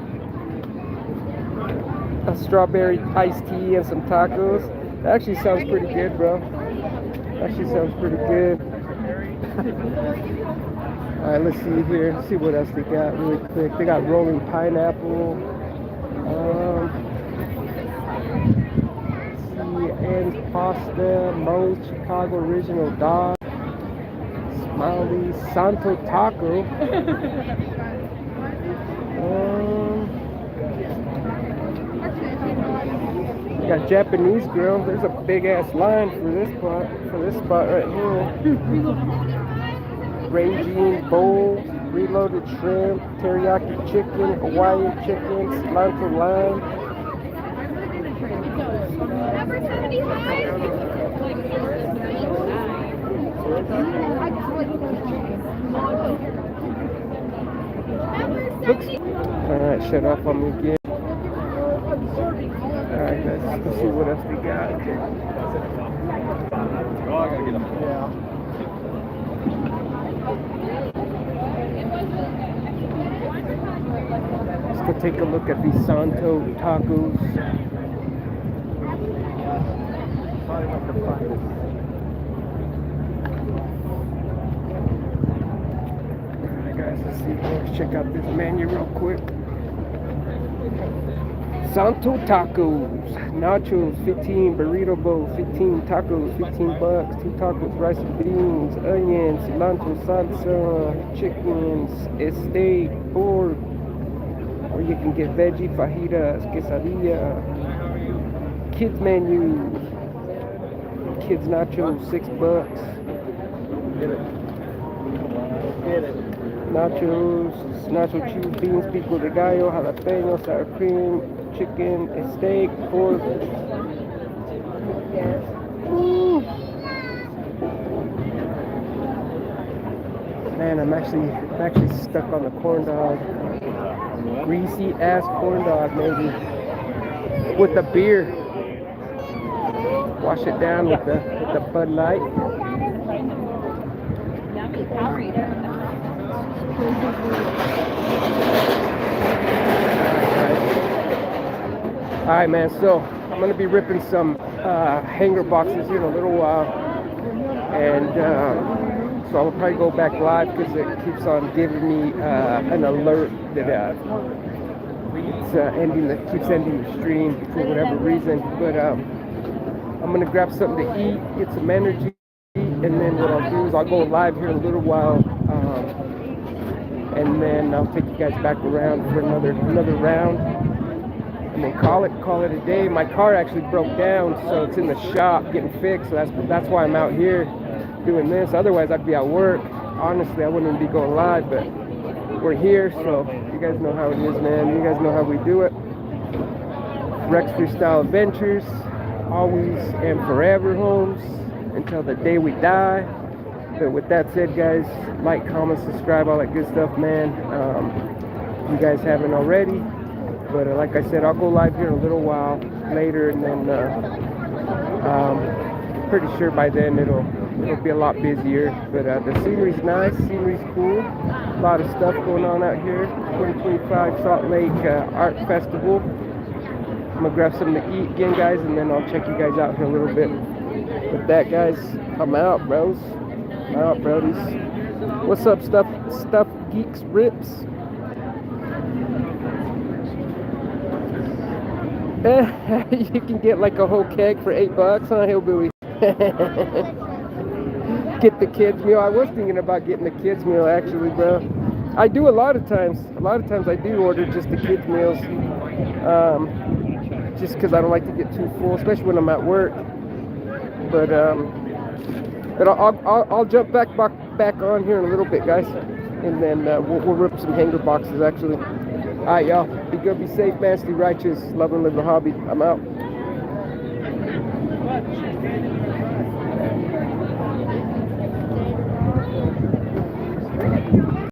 A strawberry iced tea and some tacos. That actually sounds pretty good, bro. Actually sounds pretty good. Alright, let's see here. Let's see what else they got really quick. They got rolling pineapple. And pasta, Moe's Chicago Original Dog, Smiley, Santo Taco. Got Japanese grill. There's a big ass line for this spot right here. Rangine bowl, reloaded shrimp, teriyaki chicken, Hawaiian chicken, cilantro lime. Number 75. Alright, shut off on me again. Alright, let's see what else we got. Let's go take a look at these Santo tacos. Alright guys, let's see. Let's check out this menu real quick. Santo tacos, nachos 15, burrito bowl 15, tacos $15, 2 tacos, rice and beans, onions, cilantro salsa, chickens, steak, pork, or you can get veggie fajitas, quesadilla, kids menu, kids nachos $6. Nachos, nacho cheese, beans, pico de gallo, jalapeno, sour cream, chicken, steak, pork. Ooh. Man, I'm actually stuck on the corn dog. Greasy ass corn dog, maybe with the beer. Wash it down with the Bud Light. Alright man, so I'm going to be ripping some hanger boxes here in a little while, and so I'll probably go back live because it keeps on giving me an alert that it's keeps ending the stream for whatever reason. But I'm going to grab something to eat, get some energy, and then what I'll do is I'll go live here in a little while, and then I'll take you guys back around for another round, and then call it a day. My car actually broke down, so it's in the shop getting fixed. So that's why I'm out here doing this. Otherwise, I'd be at work. Honestly, I wouldn't even be going live, but we're here, so you guys know how it is, man. You guys know how we do it. Rex Freestyle Adventures, always and forever, homes, until the day we die. But with that said, guys, like, comment, subscribe, all that good stuff, man. You guys haven't already. But like I said, I'll go live here in a little while later, and then pretty sure by then it'll be a lot busier. But the scenery's nice, scenery's cool. A lot of stuff going on out here. 2025 Salt Lake Art Festival. I'm gonna grab something to eat again, guys, and then I'll check you guys out here a little bit. With that, guys, I'm out, bros. I'm out, brodies. What's up, stuff geeks rips? You can get like a whole keg for $8, huh, Hillbilly? Get the kids meal. I was thinking about getting the kids meal, actually, bro. I do a lot of times I do order just the kids meals, just because I don't like to get too full, especially when I'm at work. But I'll jump back on here in a little bit, guys, and then we'll rip some hanger boxes, actually. All right, y'all. Be good, be safe, man. Stay righteous. Love and live the hobby. I'm out.